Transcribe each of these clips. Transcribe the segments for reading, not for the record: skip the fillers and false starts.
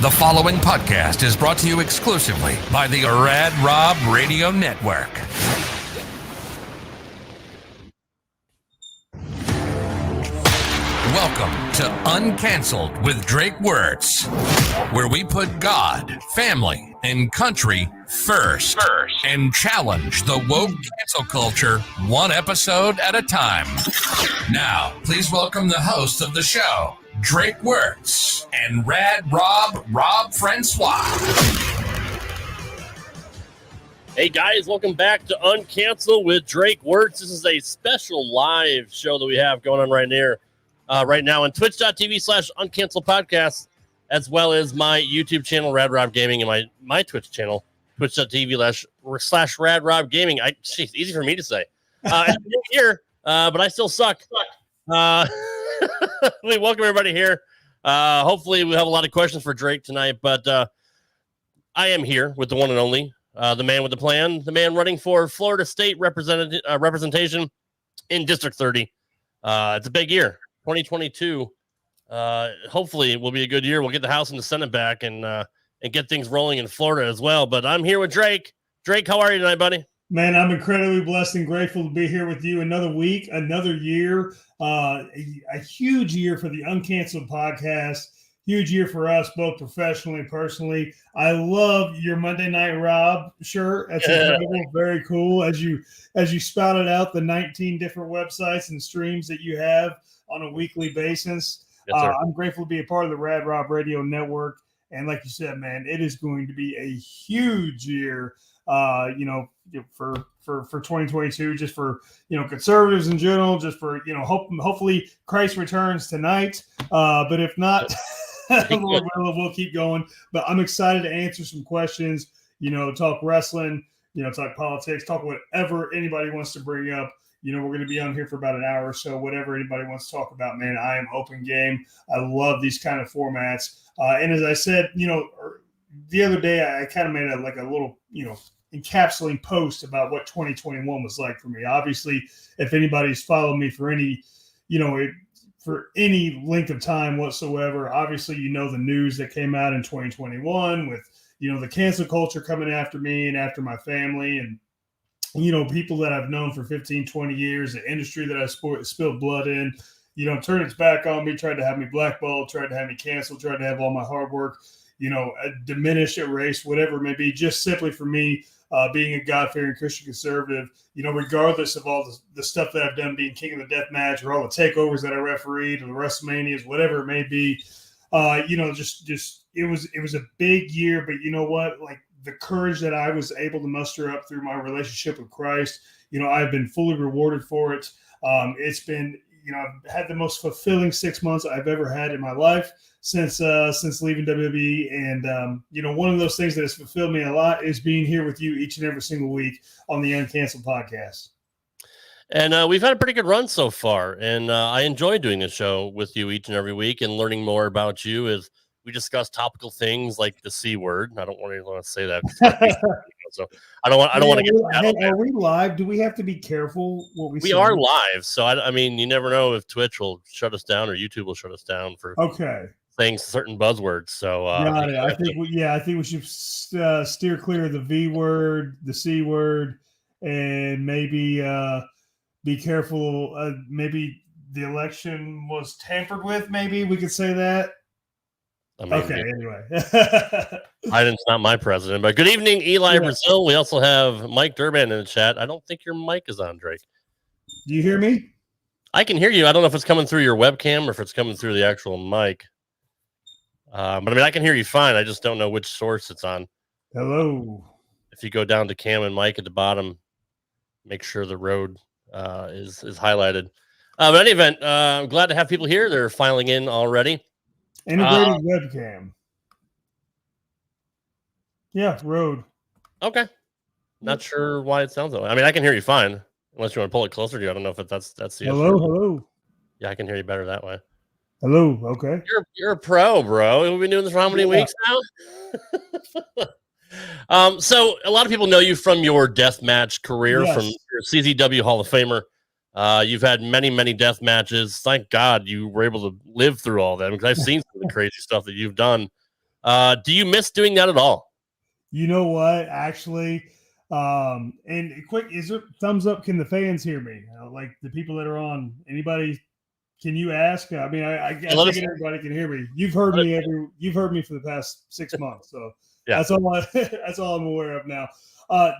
The following podcast is brought to you exclusively by the Rad Rob Radio Network. Welcome to Uncanceled with Drake Wuertz, where we put God, family, and country first and challenge the woke cancel culture one episode at a time. Now, please welcome the host of the show, Drake Wuertz, and Rad Rob Francois. Hey guys, welcome back to Uncancel with Drake Wuertz. This is a special live show that we have going on right now on twitch.tv/Uncancel Podcast, as well as my YouTube channel, Rad Rob Gaming, and my Twitch channel, twitch.tv/Rad Rob Gaming. Jeez, easy for me to say. I'm here, but I still suck. We welcome everybody here. Hopefully we have a lot of questions for Drake tonight, but I am here with the one and only, the man with the plan, the man running for Florida State representation in District 30. It's a big year, 2022. Hopefully it will be a good year. We'll get the House and the Senate back and get things rolling in Florida as well. But I'm here with Drake. Drake, how are you tonight, buddy? Man, I'm incredibly blessed and grateful to be here with you another week, another year, a huge year for the Uncanceled podcast, huge year for us both professionally and personally. I love your Monday Night Rob shirt. That's incredible, very cool. As you spouted out the 19 different websites and streams that you have on a weekly basis. Yes, I'm grateful to be a part of the Rad Rob Radio Network. And like you said, man, it is going to be a huge year. For 2022, just for, conservatives in general, just for, hopefully Christ returns tonight. But if not, we'll keep going. But I'm excited to answer some questions, talk wrestling, talk politics, talk whatever anybody wants to bring up. We're going to be on here for about an hour or so. Whatever anybody wants to talk about, man, I am open game. I love these kind of formats. And as I said, the other day, I kind of made a little, encapsulating post about what 2021 was like for me. Obviously, if anybody's followed me for any, for any length of time whatsoever, obviously, the news that came out in 2021 with, the cancel culture coming after me and after my family and, people that I've known for 15, 20 years, the industry that I spilled blood in, turned its back on me, tried to have me blackballed, tried to have me canceled, tried to have all my hard work, diminished, erased, whatever it may be, just simply for me being a God-fearing Christian conservative, regardless of all the stuff that I've done, being king of the death match or all the takeovers that I refereed or the WrestleManias, whatever it may be, just it was a big year. But you know what? Like the courage that I was able to muster up through my relationship with Christ, I've been fully rewarded for it. It's been, I've had the most fulfilling 6 months I've ever had in my life since leaving WWE. And, one of those things that has fulfilled me a lot is being here with you each and every single week on the Uncanceled podcast. And we've had a pretty good run so far. And I enjoy doing this show with you each and every week and learning more about you as we discuss topical things like the C word. I don't want to say that. So I don't want to get. Are we live? Do we have to be careful what we say? We are live, so I mean, you never know if Twitch will shut us down or YouTube will shut us down for saying certain buzzwords. So I think we should steer clear of the V word, the C word, and maybe be careful. Maybe the election was tampered with. Maybe we could say that. I mean, anyway. Biden's not my president, but good evening, Eli Brazil. We also have Mike Durban in the chat. I don't think your mic is on, Drake. Do you hear me? I can hear you. I don't know if it's coming through your webcam or if it's coming through the actual mic. But I mean, I can hear you fine. I just don't know which source it's on. Hello. If you go down to Cam and Mike at the bottom, make sure the road is highlighted. But in any event, I'm glad to have people here. They're filing in already. Integrated webcam. Yeah, road. Okay. Not sure why it sounds that way. I mean, I can hear you fine, unless you want to pull it closer to you. I don't know if that's the issue. Hello. Yeah, I can hear you better that way. Hello. Okay. You're a pro, bro. We've been doing this for how many weeks now? So a lot of people know you from your deathmatch career, from your CZW Hall of Famer. You've had many, many death matches. Thank God you were able to live through all that, because I've seen some of the crazy stuff that you've done. Do you miss doing that at all? You know what? Actually, and quick, is it thumbs up? Can the fans hear me? Like the people that are on, anybody? Can you ask? I mean, I think everybody can hear me. You've heard me for the past 6 months, so that's all. That's all I'm aware of now.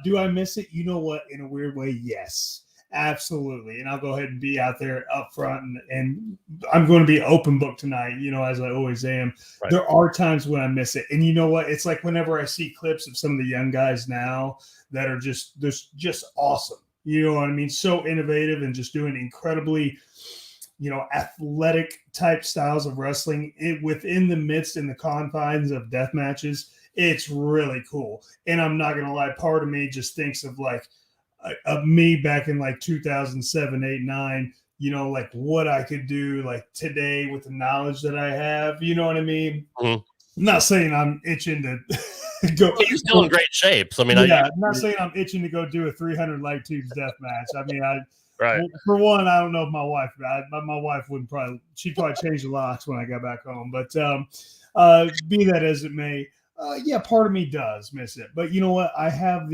Do I miss it? You know what? In a weird way, yes. Absolutely. And I'll go ahead and be out there up front and I'm going to be open book tonight, as I always am. Right. There are times when I miss it. And you know what? It's like whenever I see clips of some of the young guys now that are just awesome. You know what I mean? So innovative and just doing incredibly, athletic type styles of wrestling within the midst and the confines of death matches. It's really cool. And I'm not going to lie. Part of me just thinks of me back in 2007, 8, 9, like what I could do today with the knowledge that I have, you know what I mean? Mm-hmm. I'm not saying I'm itching to go. Well, you're still in great shape. So, I'm not saying I'm itching to go do a 300 light tubes death match. I mean, right. For one, I don't know if my wife wouldn't she'd probably change the locks when I got back home, but be that as it may, part of me does miss it, but you know what? I have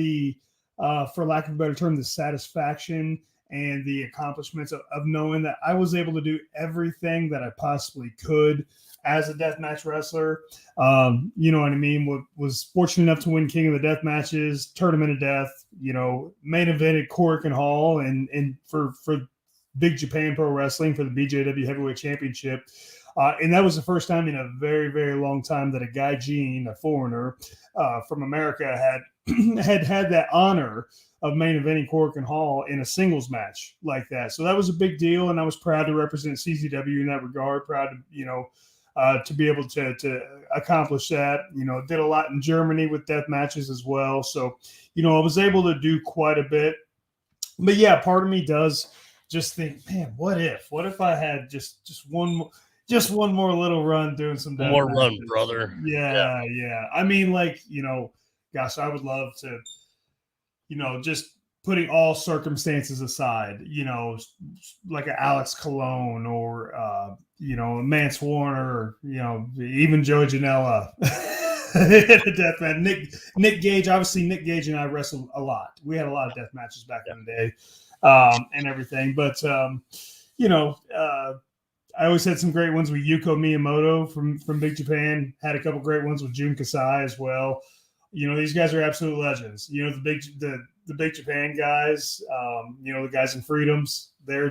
for lack of a better term, the satisfaction and the accomplishments of knowing that I was able to do everything that I possibly could as a deathmatch wrestler. You know what I mean? Was fortunate enough to win King of the Death Matches, Tournament of Death, main evented Corrigan Hall and for Big Japan Pro Wrestling for the BJW Heavyweight Championship. And that was the first time in a very, very long time that a guy, Gene, a foreigner from America, had that honor of main eventing Corrigan Hall in a singles match like that. So that was a big deal, and I was proud to represent CZW in that regard. Proud to be able to accomplish that. Did a lot in Germany with death matches as well. So I was able to do quite a bit. But yeah, part of me does just think, man, what if I had just one more little run doing some death more matches. Run, brother. Yeah. I mean, gosh, I would love to, just putting all circumstances aside, like an Alex Colon or, Mance Warner, or, even Joey Janela. Death match. Nick Gage, obviously Nick Gage and I wrestled a lot. We had a lot of death matches back in the day and everything. But, I always had some great ones with Yuko Miyamoto from Big Japan. Had a couple great ones with Jun Kasai as well. These guys are absolute legends. The Big Japan guys, the guys in Freedoms, they're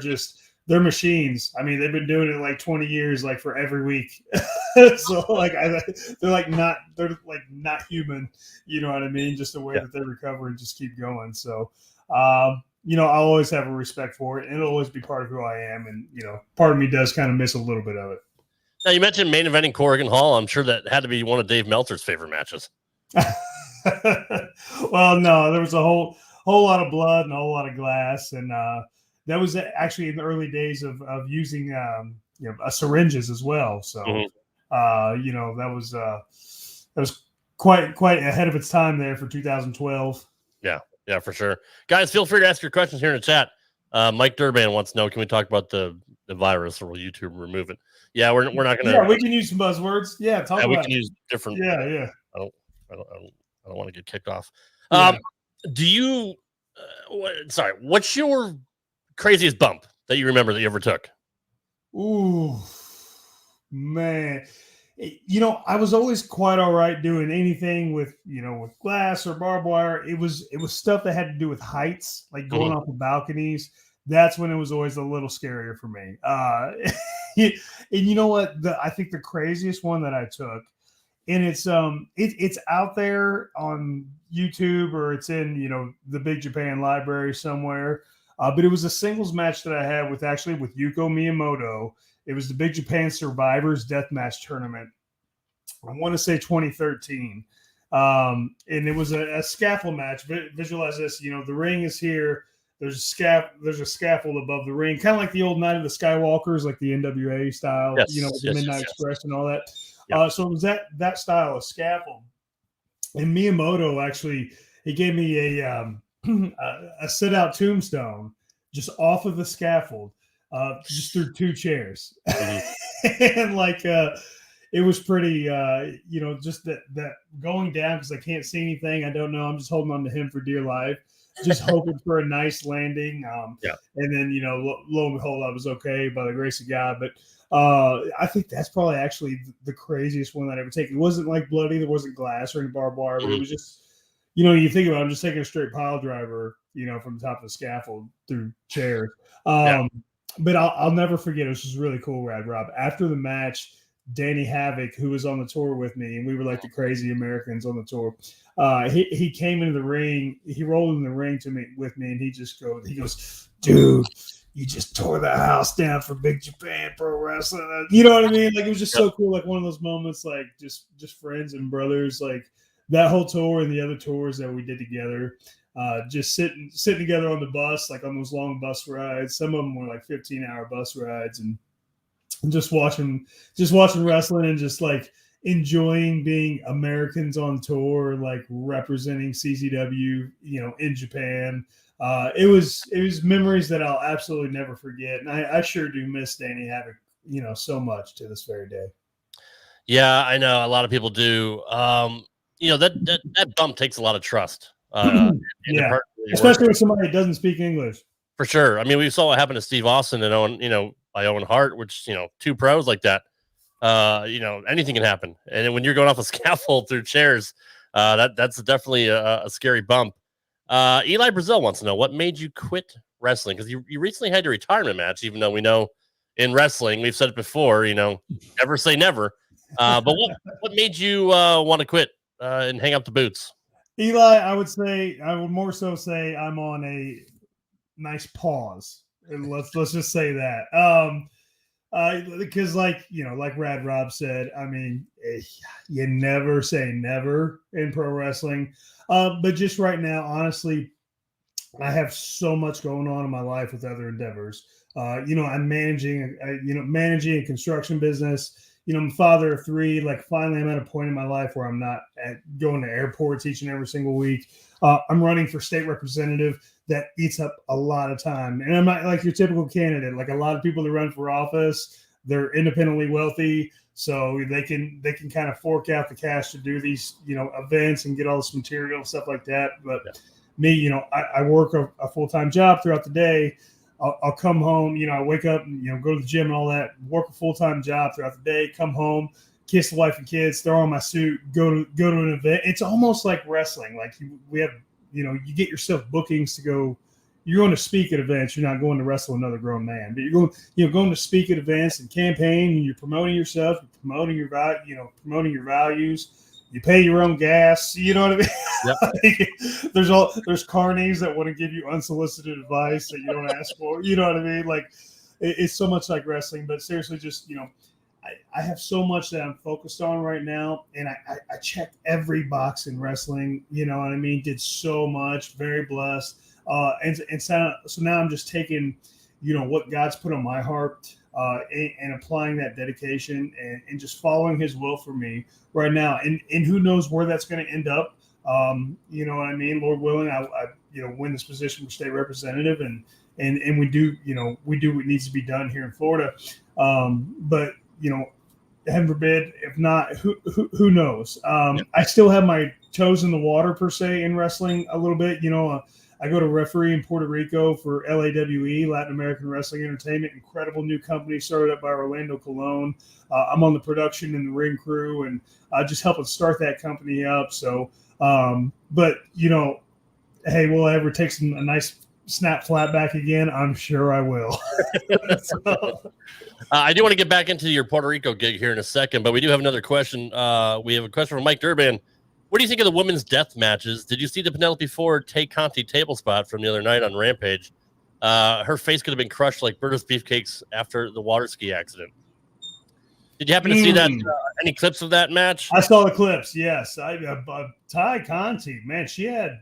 machines. I mean, they've been doing it 20 years, for every week. So they're not human. You know what I mean? Just the way that they recover and just keep going. So, I'll always have a respect for it, and it'll always be part of who I am. And, part of me does kind of miss a little bit of it. Now, you mentioned main eventing Corrigan Hall. I'm sure that had to be one of Dave Meltzer's favorite matches. Well, no, there was a whole lot of blood and a whole lot of glass. And that was actually in the early days of using, syringes as well. So, that was quite ahead of its time there for 2012. Yeah, for sure. Guys, feel free to ask your questions here in the chat. Mike Durban wants to know, can we talk about the virus, or will YouTube remove it? Yeah, we're not going to. Yeah, we can use some buzzwords. Yeah, talk about we it. can use different. Yeah. I don't want to get kicked off. Yeah. Do you? What's your craziest bump that you remember that you ever took? Ooh, man. I was always quite all right doing anything with glass or barbed wire. It was stuff that had to do with heights, like going off of balconies. That's when it was always a little scarier for me. And you know what? I think the craziest one that I took, and it's out there on YouTube, or it's in the Big Japan library somewhere. But it was a singles match that I had with Yuko Miyamoto. It was the Big Japan Survivors Deathmatch Tournament. I want to say 2013. And it was a scaffold match. Visualize this. The ring is here. There's a scaffold above the ring, kind of like the old Night of the Skywalkers, like the NWA style, with the Midnight Express and all that. Yep. So it was that style of scaffold. And Miyamoto he gave me a sit-out tombstone just off of the scaffold. Just through two chairs. Mm-hmm. And it was pretty, just that going down because I can't see anything. I don't know. I'm just holding on to him for dear life, just hoping for a nice landing. And then, lo and behold, I was okay by the grace of God. But I think that's probably actually the craziest one that I ever taken. It wasn't like bloody. There wasn't glass or any barbed wire. But it was just, you think about it, I'm just taking a straight pile driver, from the top of the scaffold through chairs. But I'll never forget. It was just really cool, Rad Rob. After the match, Danny Havoc, who was on the tour with me, and we were like the crazy Americans on the tour. He came into the ring. He rolled in the ring with me, and he goes, dude, you just tore the house down for Big Japan Pro Wrestling. You know what I mean? Like, it was just so cool. Like one of those moments, like just friends and brothers. Like that whole tour and the other tours that we did together. Just sitting together on the bus, like on those long bus rides. Some of them were like 15-hour bus rides, and just watching wrestling and just like enjoying being Americans on tour, like representing CZW, in Japan. It was memories that I'll absolutely never forget, and I sure do miss Danny Havoc, so much to this very day. Yeah, I know a lot of people do. That bump takes a lot of trust. Especially with somebody that doesn't speak English. For sure. I mean, we saw what happened to Steve Austin and Owen Hart, which two pros like that. Anything can happen. And when you're going off a scaffold through chairs, that's definitely a scary bump. Eli Brazil wants to know what made you quit wrestling, because you recently had your retirement match. Even though we know in wrestling, we've said it before, never say never. But what made you want to quit and hang up the boots? Eli, I would more so say I'm on a nice pause. And let's just say that. Because like Rad Rob said, I mean, you never say never in pro wrestling. But just right now, honestly, I have so much going on in my life with other endeavors. I'm managing a construction business. I'm a father of 3. Like, finally, I'm at a point in my life where I'm not going to airports each and every single week. I'm running for state representative. That eats up a lot of time. And I'm not like your typical candidate. Like a lot of people that run for office, they're independently wealthy, so they can kind of fork out the cash to do these, events and get all this material and stuff like that. But me, I work a full-time job throughout the day. I'll come home, I wake up and, go to the gym and all that, work a full-time job throughout the day, come home, kiss the wife and kids, throw on my suit, go to an event. It's almost like wrestling. Like we have, you get yourself bookings to go. You're going to speak at events. You're not going to wrestle another grown man, but you're going to speak at events and campaign, and you're promoting yourself, you're promoting your promoting your values. You pay your own gas. You know what I mean? Yep. There's carnies that want to give you unsolicited advice that you don't ask for. You know what I mean? Like it's so much like wrestling, but seriously, just I have so much that I'm focused on right now, and I check every box in wrestling. You know what I mean? Did so much, very blessed, and so now I'm just taking, what God's put on my heart, and applying that dedication and just following His will for me right now, and who knows where that's going to end up. You know what I mean? Lord willing, I win this position for state representative, and we do what needs to be done here in Florida, but. Heaven forbid, if not, who knows? I still have my toes in the water per se in wrestling a little bit. I go to referee in Puerto Rico for LAWE, Latin American Wrestling Entertainment, incredible new company started up by Orlando Colon. I'm on the production and the ring crew, and just helping start that company up. So, but hey, will I ever take a nice snap flat back again? I'm sure I will. I do want to get back into your Puerto Rico gig here in a second, but we do have another question. We have a question from Mike Durban. What do you think of the women's death matches? Did you see the Penelope Ford Tay Conti table spot from the other night on Rampage? Her face could have been crushed like Berta's beefcakes after the water ski accident. Did you happen to see that? Any clips of that match? I saw the clips. Yes, Tay Conti, man, she had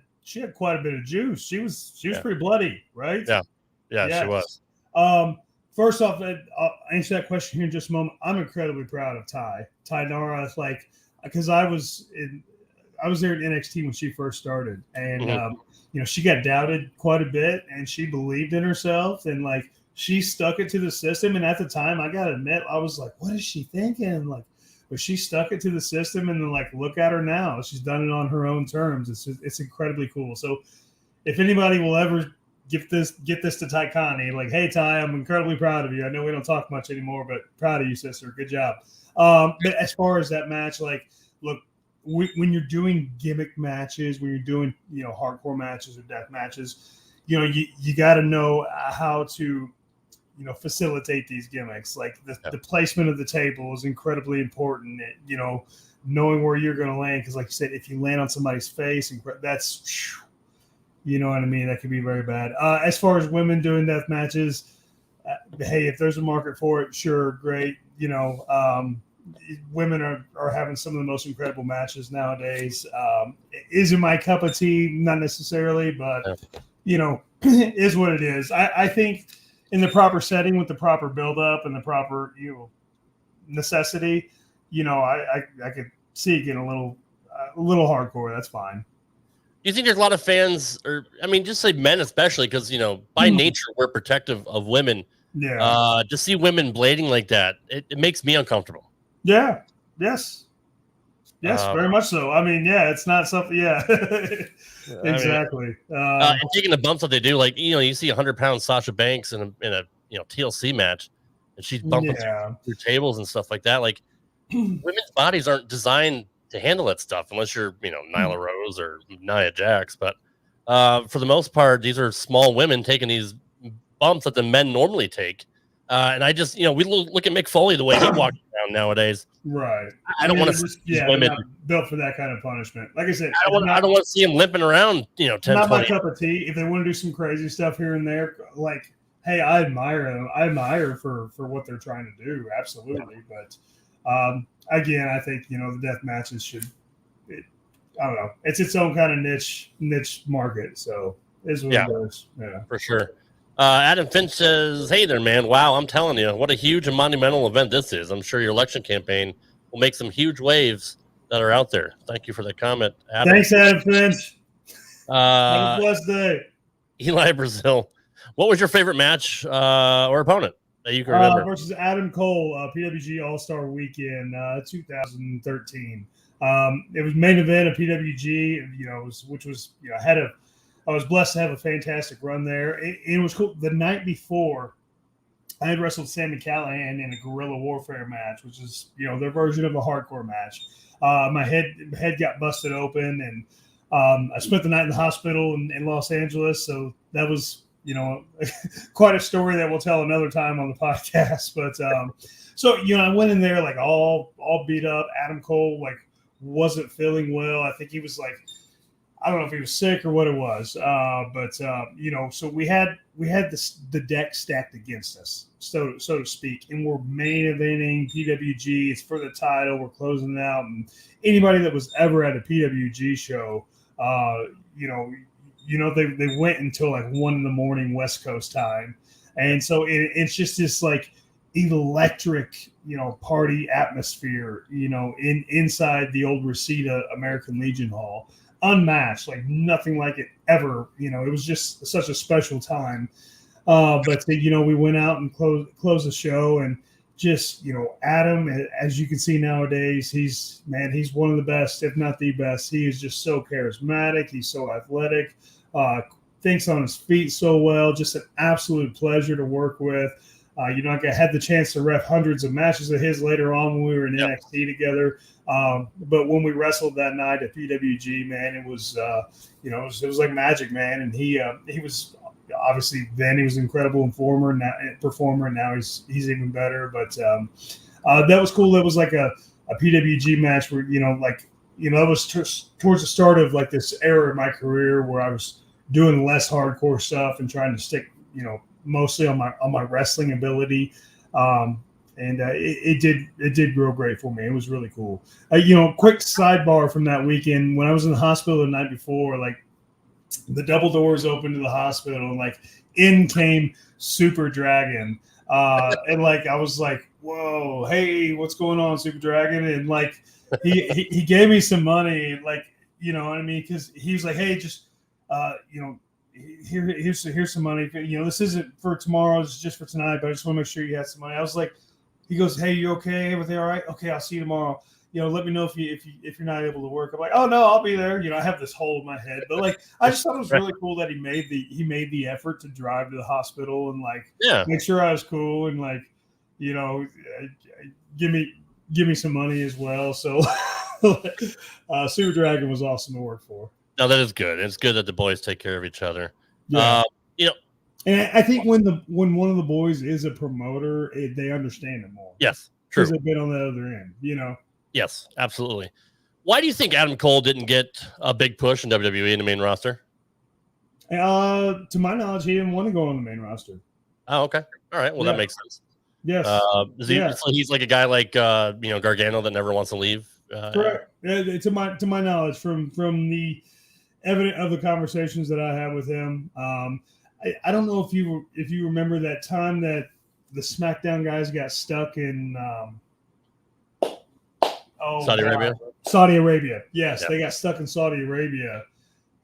quite a bit of juice. She was pretty bloody, right? Yeah, yes. She was. First off, I'll answer that question here in just a moment. I'm incredibly proud of Ty Nara, because I was there at NXT when she first started, and she got doubted quite a bit, and she believed in herself, and she stuck it to the system. And at the time, I gotta admit, I was like, what is she thinking? but she stuck it to the system, and then like look at her now. She's done it on her own terms. It's incredibly cool. So if anybody will ever get this to Ty Connie, like, hey Ty, I'm incredibly proud of you. I know we don't talk much anymore, but proud of you, sister. Good job. But as far as that match, like, look, when you're doing gimmick matches, when you're doing, you know, hardcore matches or death matches, you know, you got to know how to, you know, facilitate these gimmicks. Like the placement of the table is incredibly important. You know, knowing where you're going to land, because like you said, if you land on somebody's face, that's, you know what I mean, that could be very bad. As far as women doing death matches, hey, if there's a market for it, sure, great. You know, women are having some of the most incredible matches nowadays. Isn't my cup of tea, not necessarily, but you know, is what it is. I think in the proper setting with the proper build up and the proper, you know, necessity, you know, I could see it getting a little hardcore. That's fine. You think there's a lot of fans, or I mean, just say men especially, because you know, by nature we're protective of women. Yeah. To see women blading like that, it makes me uncomfortable. Yeah. Yes. Yes, very much so. I mean, yeah, it's not something. Yeah, exactly. And taking the bumps that they do, like, you know, you see 100-pound Sasha Banks in a you know, TLC match, and she's bumping through tables and stuff like that. Like, women's bodies aren't designed to handle that stuff unless you're, you know, Nyla Rose or Nia Jax. But for the most part, these are small women taking these bumps that the men normally take. And I just, you know, we look at Mick Foley, the way he walks around nowadays. Right. I don't want to see women built for that kind of punishment. Like I said, I don't want to see him limping around, you know, 10, not 20. my cup of tea. If they want to do some crazy stuff here and there, like, hey, I admire them. I admire for what they're trying to do. Absolutely. But again, I think, you know, the death matches I don't know. It's its own kind of niche market. So is what it is. Yeah, for sure. Adam Finch says, hey there, man. Wow, I'm telling you, what a huge and monumental event this is. I'm sure your election campaign will make some huge waves that are out there. Thank you for that comment, Adam. Thanks, Adam Finch. Have a blessed day. Eli Brazil, what was your favorite match or opponent that you can remember? Versus Adam Cole, PWG All-Star Weekend 2013. It was main event of PWG, you know, which was, you know, I was blessed to have a fantastic run there. It was cool. The night before, I had wrestled Sami Callihan in a guerrilla warfare match, which is, you know, their version of a hardcore match. My head got busted open, and I spent the night in the hospital in Los Angeles. So that was, you know, quite a story that we'll tell another time on the podcast. But so, you know, I went in there like all beat up. Adam Cole like wasn't feeling well. I think he was like, I don't know if he was sick or what it was, but you know, so we had the deck stacked against us, so to speak, and we're main eventing PWG. It's for the title. We're closing it out, and anybody that was ever at a PWG show, you know, they went until like 1 a.m. West Coast time, and so it's just this like electric, you know, party atmosphere, you know, inside the old Reseda American Legion Hall. Unmatched, like nothing like it ever. You know, it was just such a special time. But you know, we went out and closed the show, and just, you know, Adam, as you can see nowadays, he's one of the best, if not the best. He is just so charismatic. He's so athletic. Thinks on his feet so well. Just an absolute pleasure to work with. You know, I had the chance to ref hundreds of matches of his later on when we were in NXT together. But when we wrestled that night at PWG, man, it was, you know, it was like magic, man. And he was obviously then he was an incredible performer, and now he's even better. But that was cool. It was like a PWG match where, you know, like, you know, it was towards the start of like this era of my career where I was doing less hardcore stuff and trying to stick, you know, mostly on my wrestling ability. And it did grow great for me. It was really cool. You know, quick sidebar from that weekend, when I was in the hospital the night before, like the double doors opened to the hospital, and like in came Super Dragon. And like, I was like, whoa, hey, what's going on, Super Dragon? And like, he gave me some money, like, you know what I mean? Cause he was like, hey, just, you know, here's some money. You know, this isn't for tomorrow, it's just for tonight, but I just want to make sure you had some money. I was like, he goes, "Hey, you okay? Everything all right? Okay, I'll see you tomorrow. Let me know if you're not able to work." I'm like, "Oh no, I'll be there." I have this hole in my head, but like, I just thought it was really cool that he made the effort to drive to the hospital and like make sure I was cool and like, give me some money as well. So, Super Dragon was awesome to work for. No, that is good. It's good that the boys take care of each other. Yeah. And I think when one of the boys is a promoter, they understand it more. Yes, true. Because they've been on the other end, Yes, absolutely. Why do you think Adam Cole didn't get a big push in WWE in the main roster? To my knowledge, he didn't want to go on the main roster. Oh, okay. All right. Well, that makes sense. Yes. So he's like a guy like Gargano that never wants to leave. Correct. To my knowledge, from the evidence of the conversations that I had with him, I don't know if you remember that time that the SmackDown guys got stuck in Saudi Arabia. Saudi Arabia. Yes, they got stuck in Saudi Arabia.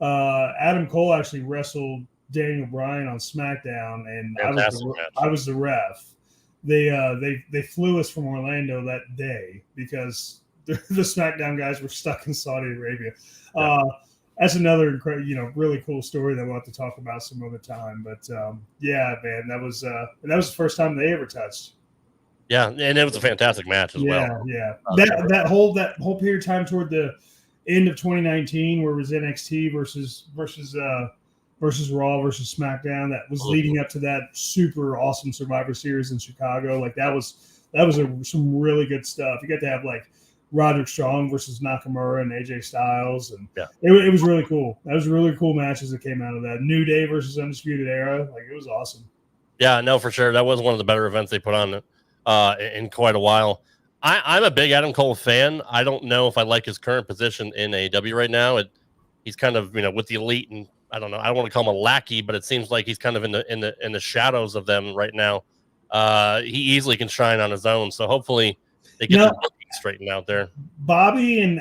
Adam Cole actually wrestled Daniel Bryan on SmackDown, and I was the ref. They flew us from Orlando that day because the SmackDown guys were stuck in Saudi Arabia. That's another really cool story that we'll have to talk about some other time. But man, that was the first time they ever touched. Yeah, and it was a fantastic match as well. Yeah. That whole period of time toward the end of 2019, where it was NXT versus Raw versus SmackDown, that was leading up to that super awesome Survivor Series in Chicago. Like that was some really good stuff. You got to have like Roderick Strong versus Nakamura and AJ Styles, and it was really cool. That was really cool matches that came out of that. New Day versus Undisputed Era, like it was awesome. Yeah, no, for sure. That was one of the better events they put on in quite a while. I'm a big Adam Cole fan. I don't know if I like his current position in AEW right now. He's kind of with the elite, and I don't know. I don't want to call him a lackey, but it seems like he's kind of in the shadows of them right now. He easily can shine on his own. So hopefully they get the booking straightened out there. Bobby and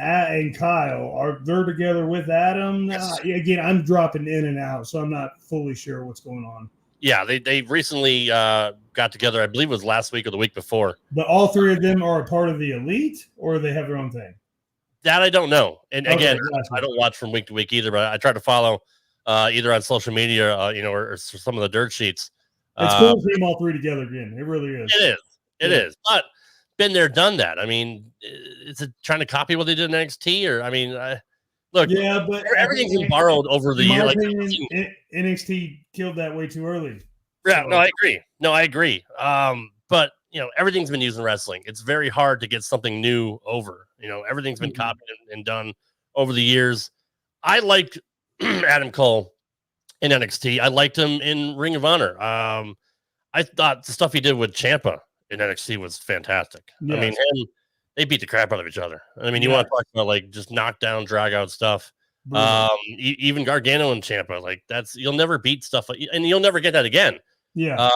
Kyle they're together with Adam. Yes. Again, I'm dropping in and out, so I'm not fully sure what's going on. Yeah, they recently got together. I believe it was last week or the week before. But all three of them are a part of the elite, or they have their own thing? That I don't know. And again, I don't watch from week to week either, but I try to follow either on social media, or some of the dirt sheets. It's cool to see them all three together again. It really is. It is. But been there, done that. I mean, is it trying to copy what they did in NXT? Or, I mean, look, but everything's been borrowed over the year. NXT killed that way too early. Yeah, no, I agree. But everything's been used in wrestling. It's very hard to get something new over. Everything's been copied and done over the years. I liked Adam Cole in NXT. I liked him in Ring of Honor. I thought the stuff he did with Ciampa in NXT was fantastic. Yes. I mean, they beat the crap out of each other. I mean, you want to talk about like just knockdown, drag out stuff. Even Gargano and Ciampa, like you'll never beat stuff, and you'll never get that again. Yeah.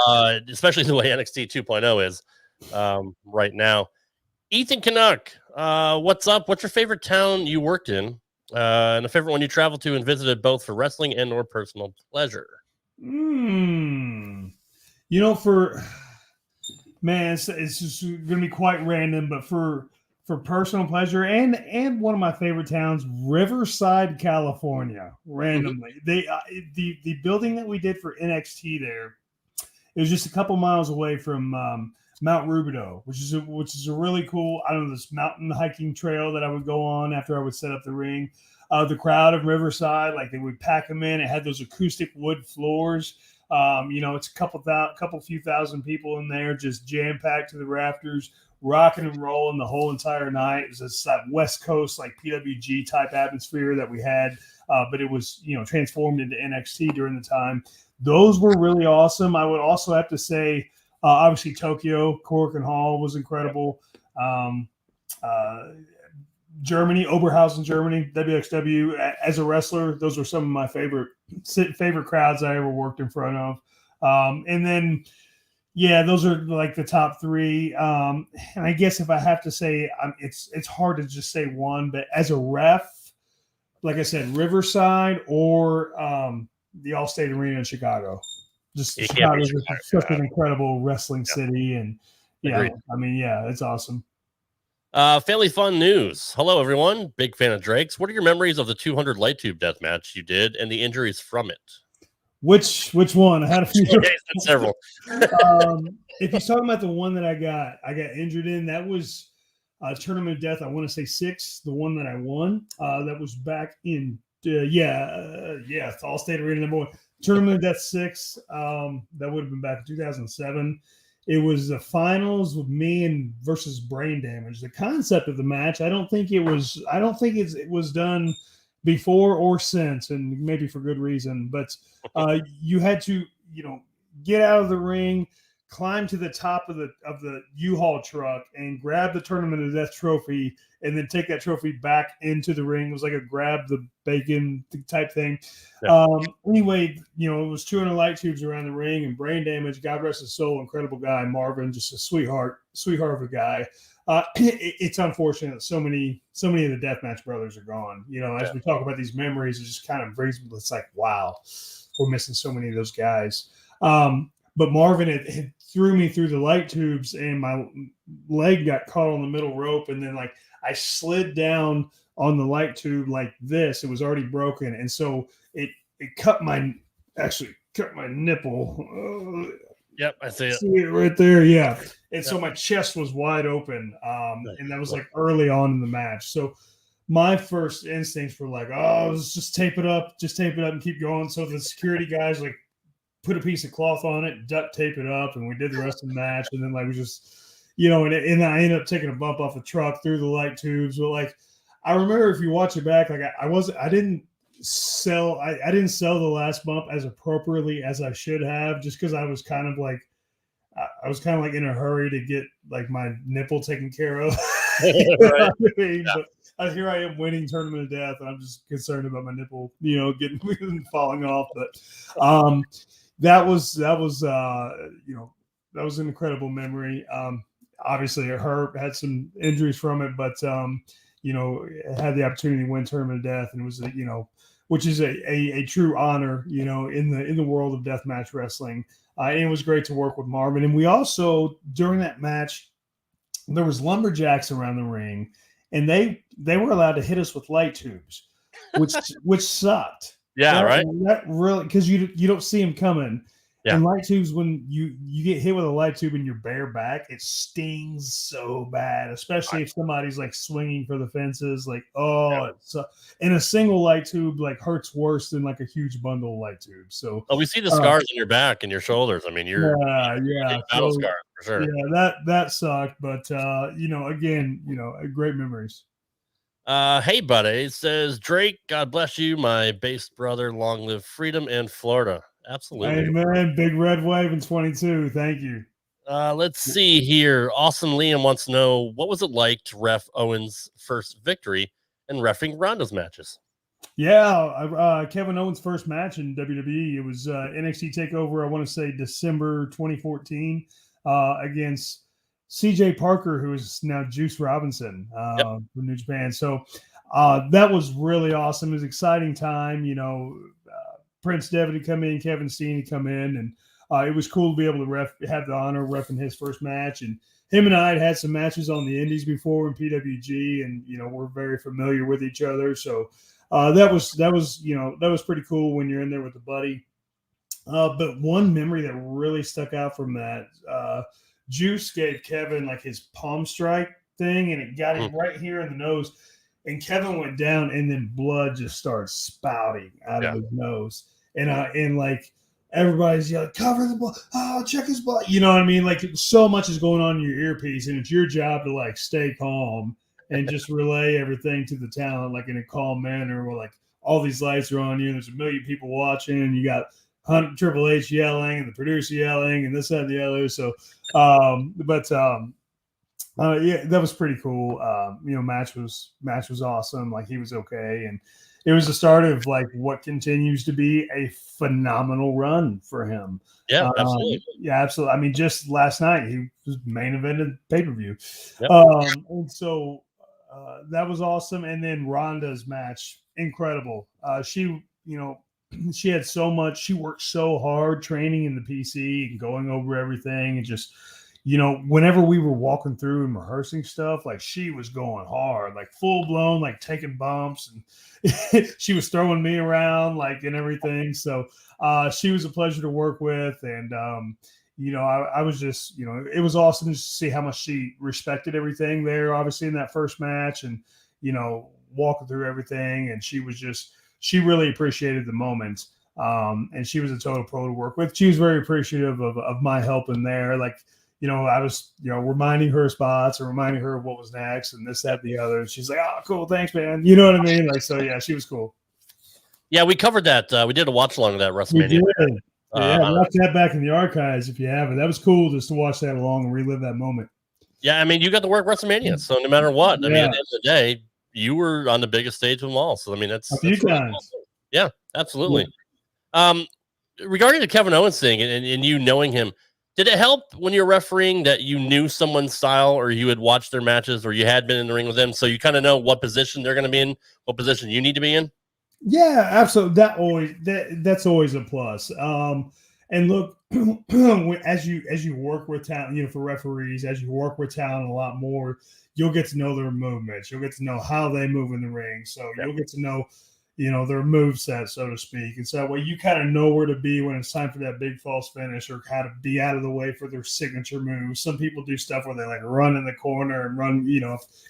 Especially the way NXT 2.0 is right now. Ethan Canuck, what's up? What's your favorite town you worked in? And a favorite one you traveled to and visited both for wrestling and or personal pleasure? It's just going to be quite random, but for personal pleasure and one of my favorite towns, Riverside, California. Randomly, the building that we did for NXT there, it was just a couple miles away from Mount Rubidoux, which is a really cool, this mountain hiking trail that I would go on after I would set up the ring. The crowd of Riverside, like they would pack them in. It had those acoustic wood floors. It's a few thousand people in there, just jam packed to the rafters, rocking and rolling the whole entire night. It was this West Coast, like PWG type atmosphere that we had, but it was, transformed into NXT during the time. Those were really awesome. I would also have to say, obviously Tokyo, Cork and Hall was incredible. Germany, Oberhausen, Germany, WXW. As a wrestler, those were some of my favorite crowds I ever worked in front of. And then, those are like the top three. And I guess if I have to say, it's hard to just say one, but as a ref, like I said, Riverside or the Allstate Arena in Chicago. Chicago is such an incredible wrestling city, and Yeah, Agreed. I mean, yeah, it's awesome. Family fun news. Hello, everyone. Big fan of Drake's. What are your memories of the 200 light tube death match you did and the injuries from it? Which one? I had a few. Several. If you're talking about the one that I got injured in, that was Tournament of Death. I want to say 6, the one that I won. That was back in Allstate Arena #1. Tournament of Death 6. That would have been back in 2007. It was the finals with me and versus Brain Damage. The concept of the match, I don't think it was done before or since, and maybe for good reason. But you had to, get out of the ring, climb to the top of the U-Haul truck, and grab the Tournament of Death trophy, and then take that trophy back into the ring. It was like a grab the bacon type thing. Yeah. Anyway, it was 200 light tubes around the ring, and Brain Damage, God rest his soul, incredible guy. Marvin, just a sweetheart of a guy. It's unfortunate that so many of the Deathmatch brothers are gone. As we talk about these memories, it just kind of brings me. It's like, wow, we're missing so many of those guys. But Marvin had threw me through the light tubes, and my leg got caught on the middle rope, and then I slid down on the light tube like this. It was already broken, and so it cut my nipple. Yep, I see it. See it right there, yeah. And so my chest was wide open, and that was early on in the match. So my first instincts were like, oh, let's just tape it up and keep going. So the security guys put a piece of cloth on it, duct tape it up, and we did the rest of the match. And then we just, and I ended up taking a bump off the truck through the light tubes. But I remember, if you watch it back, I didn't sell the last bump as appropriately as I should have, just because I was kind of in a hurry to get my nipple taken care of. Right. But here I am winning Tournament of Death, and I'm just concerned about my nipple, getting falling off. But that was an incredible memory. Obviously, it hurt, had some injuries from it, but had the opportunity to win Tournament of Death, and it was which is a true honor, in the world of deathmatch wrestling. And it was great to work with Marvin. And we also, during that match, there was lumberjacks around the ring, and they were allowed to hit us with light tubes, which sucked. Yeah, right. That really, because you don't see them coming. Yeah. And light tubes, when you get hit with a light tube in your bare back, it stings so bad, especially if somebody's swinging for the fences. And a single light tube hurts worse than a huge bundle of light tubes. So we see the scars on your back and your shoulders. I mean, you're battle scars for sure. Yeah, that sucked, but again, great memories. Hey, buddy, it says Drake, God bless you, my bass brother. Long live freedom and Florida. Absolutely. Amen. Big red wave in 22. Thank you. Let's see here. Awesome Liam wants to know, what was it like to ref Owens' first victory and reffing Ronda's matches? Yeah, Kevin Owens' first match in WWE. It was NXT TakeOver, I want to say December 2014, against CJ Parker, who is now Juice Robinson from New Japan. So that was really awesome. It was an exciting time. Prince Devitt to come in, Kevin Steen to come in, and it was cool to be able to have the honor of reffing his first match. And him and I had some matches on the Indies before in PWG, and we're very familiar with each other. So that was pretty cool when you're in there with a buddy. But one memory that really stuck out from that, Juice gave Kevin his palm strike thing, and it got him right here in the nose. And Kevin went down, and then blood just started spouting out of his nose. And everybody's yelling, cover the blood. Oh, check his blood. You know what I mean? So much is going on in your earpiece, and it's your job to stay calm and just relay everything to the talent in a calm manner. Where all these lights are on you, and there's a million people watching, and you got Triple H yelling, and the producer yelling, and this, that, and the other. So, yeah, that was pretty cool. Match was awesome. He was okay, and it was the start of what continues to be a phenomenal run for him. Yeah, absolutely. Yeah, absolutely. I mean, just last night he was main evented pay-per-view. Yep. And so that was awesome. And then Ronda's match, incredible. She had so much. She worked so hard training in the PC and going over everything, and just whenever we were walking through and rehearsing stuff, like she was going hard, like full blown, like taking bumps, and she was throwing me around, like, and everything. So she was a pleasure to work with. And, I was just, it was awesome to see how much she respected everything there, obviously in that first match, and, walking through everything. And she really appreciated the moments. And she was a total pro to work with. She was very appreciative of my help in there. Like, I was, reminding her spots or reminding her of what was next and this, that, the other. And she's like, oh, cool. Thanks, man. You know what I mean? Like, so yeah, she was cool. Yeah. We covered that. We did a watch along of that WrestleMania. Watch that back in the archives if you haven't. That was cool just to watch that along and relive that moment. Yeah. I mean, you got to work WrestleMania. So no matter what, I mean, at the end of the day, you were on the biggest stage of them all. So, I mean, that's few really times. Awesome. Yeah, absolutely. Yeah. Regarding the Kevin Owens thing and you knowing him, did it help when you're refereeing that you knew someone's style or you had watched their matches or you had been in the ring with them, so you kind of know what position they're going to be in, what position you need to be in? Yeah, absolutely. That's always a plus. And look, as you work with talent, for referees, as you work with talent a lot more, you'll get to know their movements. You'll get to know how they move in the ring. So you'll get to know their moveset, so to speak. And so that way you kind of know where to be when it's time for that big false finish or how to be out of the way for their signature moves. Some people do stuff where they like run in the corner and run,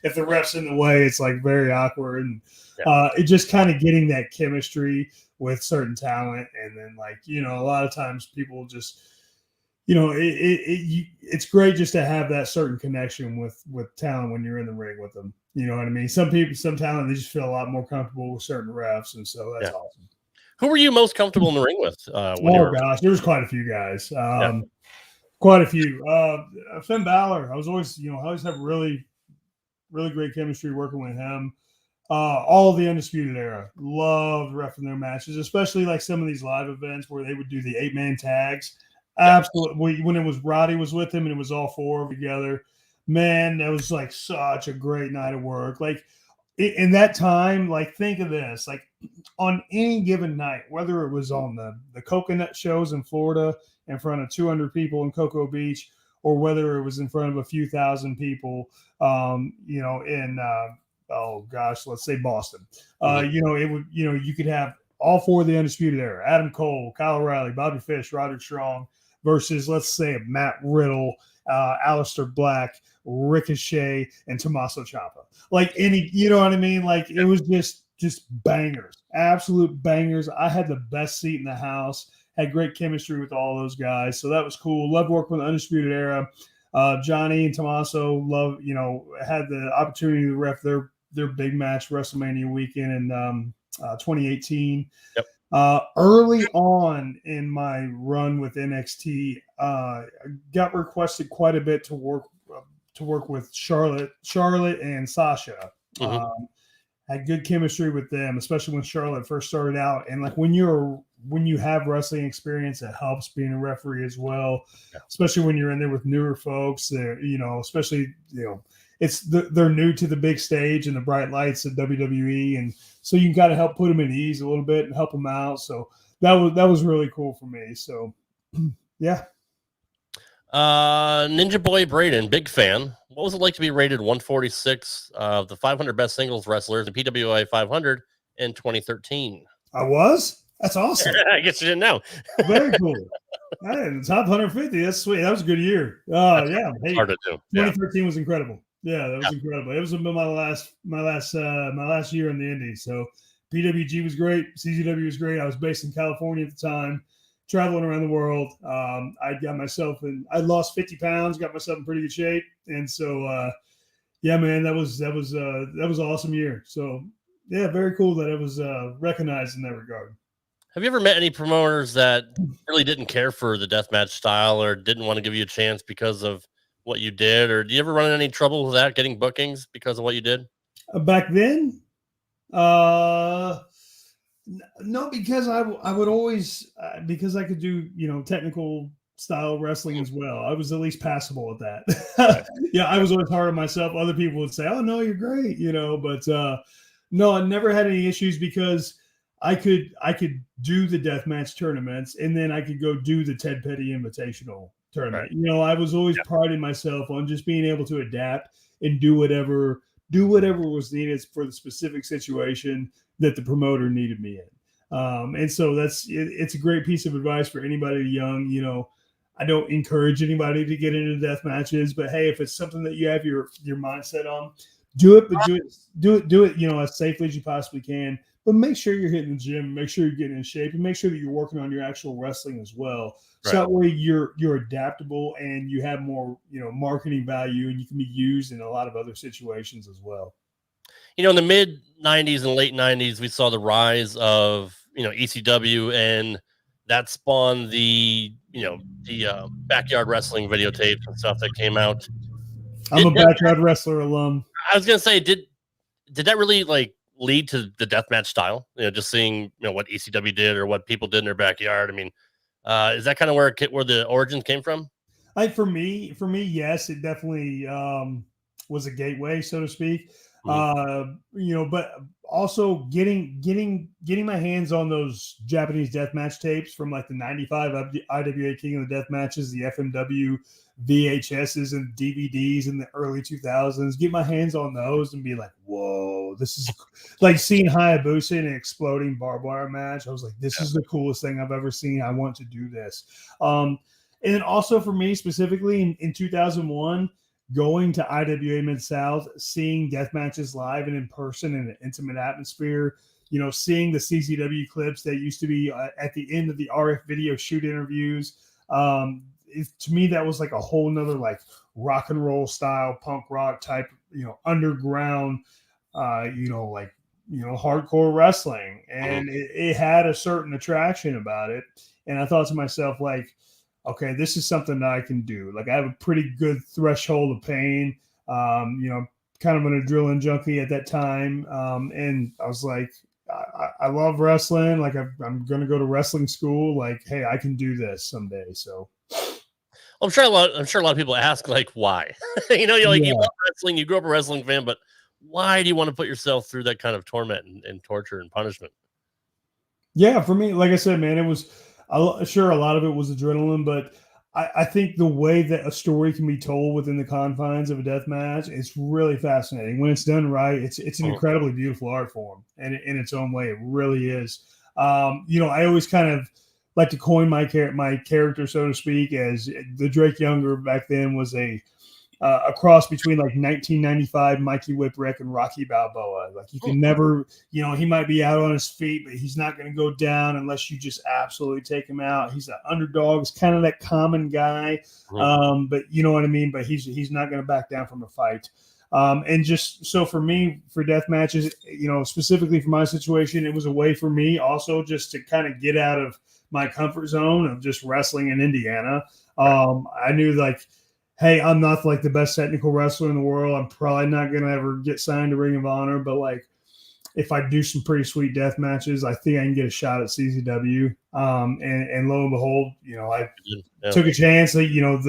if the ref's in the way, it's like very awkward. And it just kind of getting that chemistry with certain talent. And then a lot of times people just, it's great just to have that certain connection with talent when you're in the ring with them. You know what I mean? Some talent, they just feel a lot more comfortable with certain refs. And so that's awesome. Who were you most comfortable in the ring with? Gosh, there was quite a few guys. Quite a few. Finn Balor, I always have really, really great chemistry working with him. All of the Undisputed Era, loved reffing their matches, especially like some of these live events where they would do the 8-man tags. Absolutely. When it was Roddy was with him and it was all four together, man, that was like such a great night of work. Like in that time, like think of this, like on any given night, whether it was on the coconut shows in Florida in front of 200 people in Cocoa Beach, or whether it was in front of a few thousand people, let's say Boston, it would, you could have all four of the Undisputed Era, Adam Cole, Kyle O'Reilly, Bobby Fish, Roderick Strong, versus, let's say, Matt Riddle, Aleister Black, Ricochet, and Tommaso Ciampa. Like any, you know what I mean? Like it was just bangers, absolute bangers. I had the best seat in the house, had great chemistry with all those guys. So that was cool. Loved working with the Undisputed Era. Johnny and Tommaso had the opportunity to ref their big match WrestleMania weekend in 2018. Yep. Early on in my run with NXT, got requested quite a bit to work with Charlotte and Sasha. Mm-hmm. Had good chemistry with them, especially when Charlotte first started out. And like when you have wrestling experience, it helps being a referee as well, especially when you're in there with newer folks. They're, especially they're new to the big stage and the bright lights of WWE, and so you got to help put them at ease a little bit and help them out. So that was really cool for me. So yeah. Ninja Boy Braden, big fan. What was it like to be rated 146 of the 500 best singles wrestlers in PWI 500 in 2013? I was. That's awesome. I guess you didn't know. Very cool. The top 150. That's sweet. That was a good year. Yeah. Hey, hard to do. 2013 was incredible. Yeah, that was incredible. It was my last year in the Indies. So PWG was great. CZW was great. I was based in California at the time, traveling around the world. I lost 50 pounds, got myself in pretty good shape. And so, man, that was an awesome year. So yeah, very cool that it was recognized in that regard. Have you ever met any promoters that really didn't care for the deathmatch style or didn't want to give you a chance because of what you did? Or do you ever run into any trouble with that, getting bookings because of what you did? Back then? No, because I would always, because I could do, technical style wrestling as well. I was at least passable at that. Yeah, I was always hard on myself. Other people would say, oh, no, you're great, but no, I never had any issues because I could do the deathmatch tournaments, and then I could go do the Ted Petty Invitational tournament. Right. You know, I was always priding myself on just being able to adapt and do whatever was needed for the specific situation that the promoter needed me in. And so it's a great piece of advice for anybody young. You know, I don't encourage anybody to get into death matches, but hey, if it's something that you have your mindset on, do it, but do it, you know, as safely as you possibly can. But make sure you're hitting the gym, make sure you're getting in shape, and make sure that you're working on your actual wrestling as well. So that way you're adaptable and you have more, you know, marketing value, and you can be used in a lot of other situations as well. You know, in the mid 90s and late 90s, we saw the rise of, you know, ECW, and that spawned the backyard wrestling videotapes and stuff that came out. I'm a backyard wrestler alum. I was going to say, did that really like lead to the deathmatch style? You know, just seeing, you know, what ECW did or what people did in their backyard. I mean, is that kind of where the origins came from? Like for me, yes, it definitely was a gateway, so to speak. You know, but also getting my hands on those Japanese deathmatch tapes from like the 95 IWA King of the Death matches, the FMW VHSs and DVDs in the early 2000s, get my hands on those and be like, whoa, this is like seeing Hayabusa in an exploding barbed wire match. I was like, this is the coolest thing I've ever seen. I want to do this. And then also for me specifically in 2001, going to IWA Mid-South, seeing death matches live and in person in an intimate atmosphere, you know, seeing the CZW clips that used to be at the end of the RF video shoot interviews. To me, that was like a whole nother like rock and roll style, punk rock type, you know, underground, you know, like, you know, hardcore wrestling. And it had a certain attraction about it. And I thought to myself, like, okay, this is something that I can do. Like, I have a pretty good threshold of pain, you know, kind of an adrenaline junkie at that time. And I was like, I love wrestling. Like, I'm going to go to wrestling school. Like, hey, I can do this someday. So I'm sure a lot of people ask, like, why? You know, you love wrestling, you grew up a wrestling fan, but why do you want to put yourself through that kind of torment and torture and punishment? Yeah, for me, like I said, man, it was sure a lot of it was adrenaline, but I think the way that a story can be told within the confines of a death match is really fascinating. When it's done right, it's an incredibly beautiful art form, and in its own way, it really is. You know, I always kind of like to coin my character, so to speak, as the Drake Younger back then was a cross between like 1995 Mikey Whipwreck and Rocky Balboa. Like you can never, you know, he might be out on his feet, but he's not going to go down unless you just absolutely take him out. He's an underdog. He's kind of that common guy, but you know what I mean? But he's not going to back down from a fight. And just so for me, for death matches, you know, specifically for my situation, it was a way for me also just to kind of get out of my comfort zone of just wrestling in Indiana. I knew like, hey, I'm not like the best technical wrestler in the world. I'm probably not going to ever get signed to Ring of Honor, but like if I do some pretty sweet death matches, I think I can get a shot at CZW. And lo and behold, you know, I took a chance that, you know,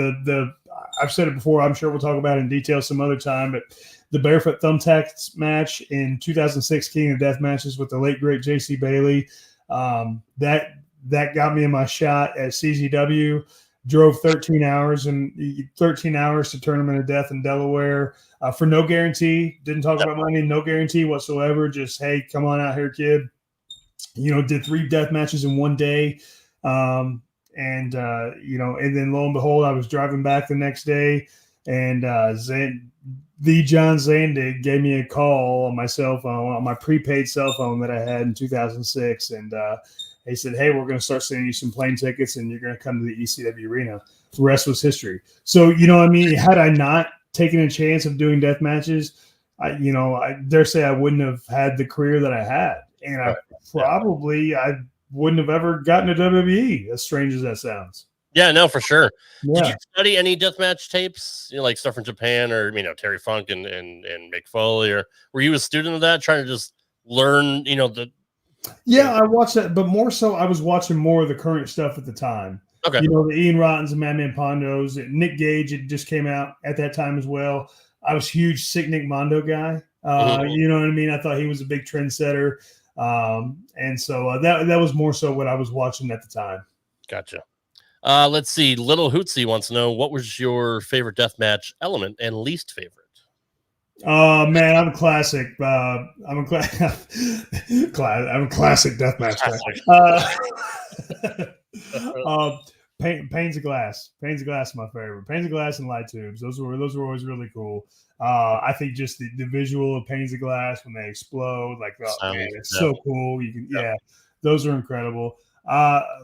I've said it before, I'm sure we'll talk about it in detail some other time, but the Barefoot Thumbtacks match in 2006 King of Death matches with the late great JC Bailey, that got me in my shot at CZW. Drove 13 hours to Tournament of Death in Delaware for no guarantee. Didn't talk about money, no guarantee whatsoever. Just, hey, come on out here, kid. You know, did 3 death matches in one day. You know, and then lo and behold, I was driving back the next day, and the John Zandig gave me a call on my cell phone, on my prepaid cell phone that I had in 2006. And he said, hey, we're going to start sending you some plane tickets and you're going to come to the ECW arena. The rest was history. So, you know what I mean? Had I not taken a chance of doing death matches, I dare say I wouldn't have had the career that I had. And I wouldn't have ever gotten to WWE, as strange as that sounds. Yeah, no, for sure. Yeah. Did you study any deathmatch tapes, you know, like stuff from Japan or, you know, Terry Funk and Mick Foley, or were you a student of that, trying to just learn, you know, I watched that, but more so I was watching more of the current stuff at the time. Okay. You know, the Ian Rottens and Madman Pondos. Nick Gage, it just came out at that time as well. I was a huge Sick Nick Mondo guy. You know what I mean? I thought he was a big trendsetter. And so that was more so what I was watching at the time. Gotcha. Let's see. Little Hootsy wants to know, what was your favorite deathmatch element and least favorite? Oh man, I'm a classic. I'm a classic deathmatch guy. Panes of Glass. Panes of Glass is my favorite. Panes of Glass and light tubes. Those were always really cool. I think just the visual of Panes of Glass when they explode, like, oh man, it's so cool. You can those are incredible.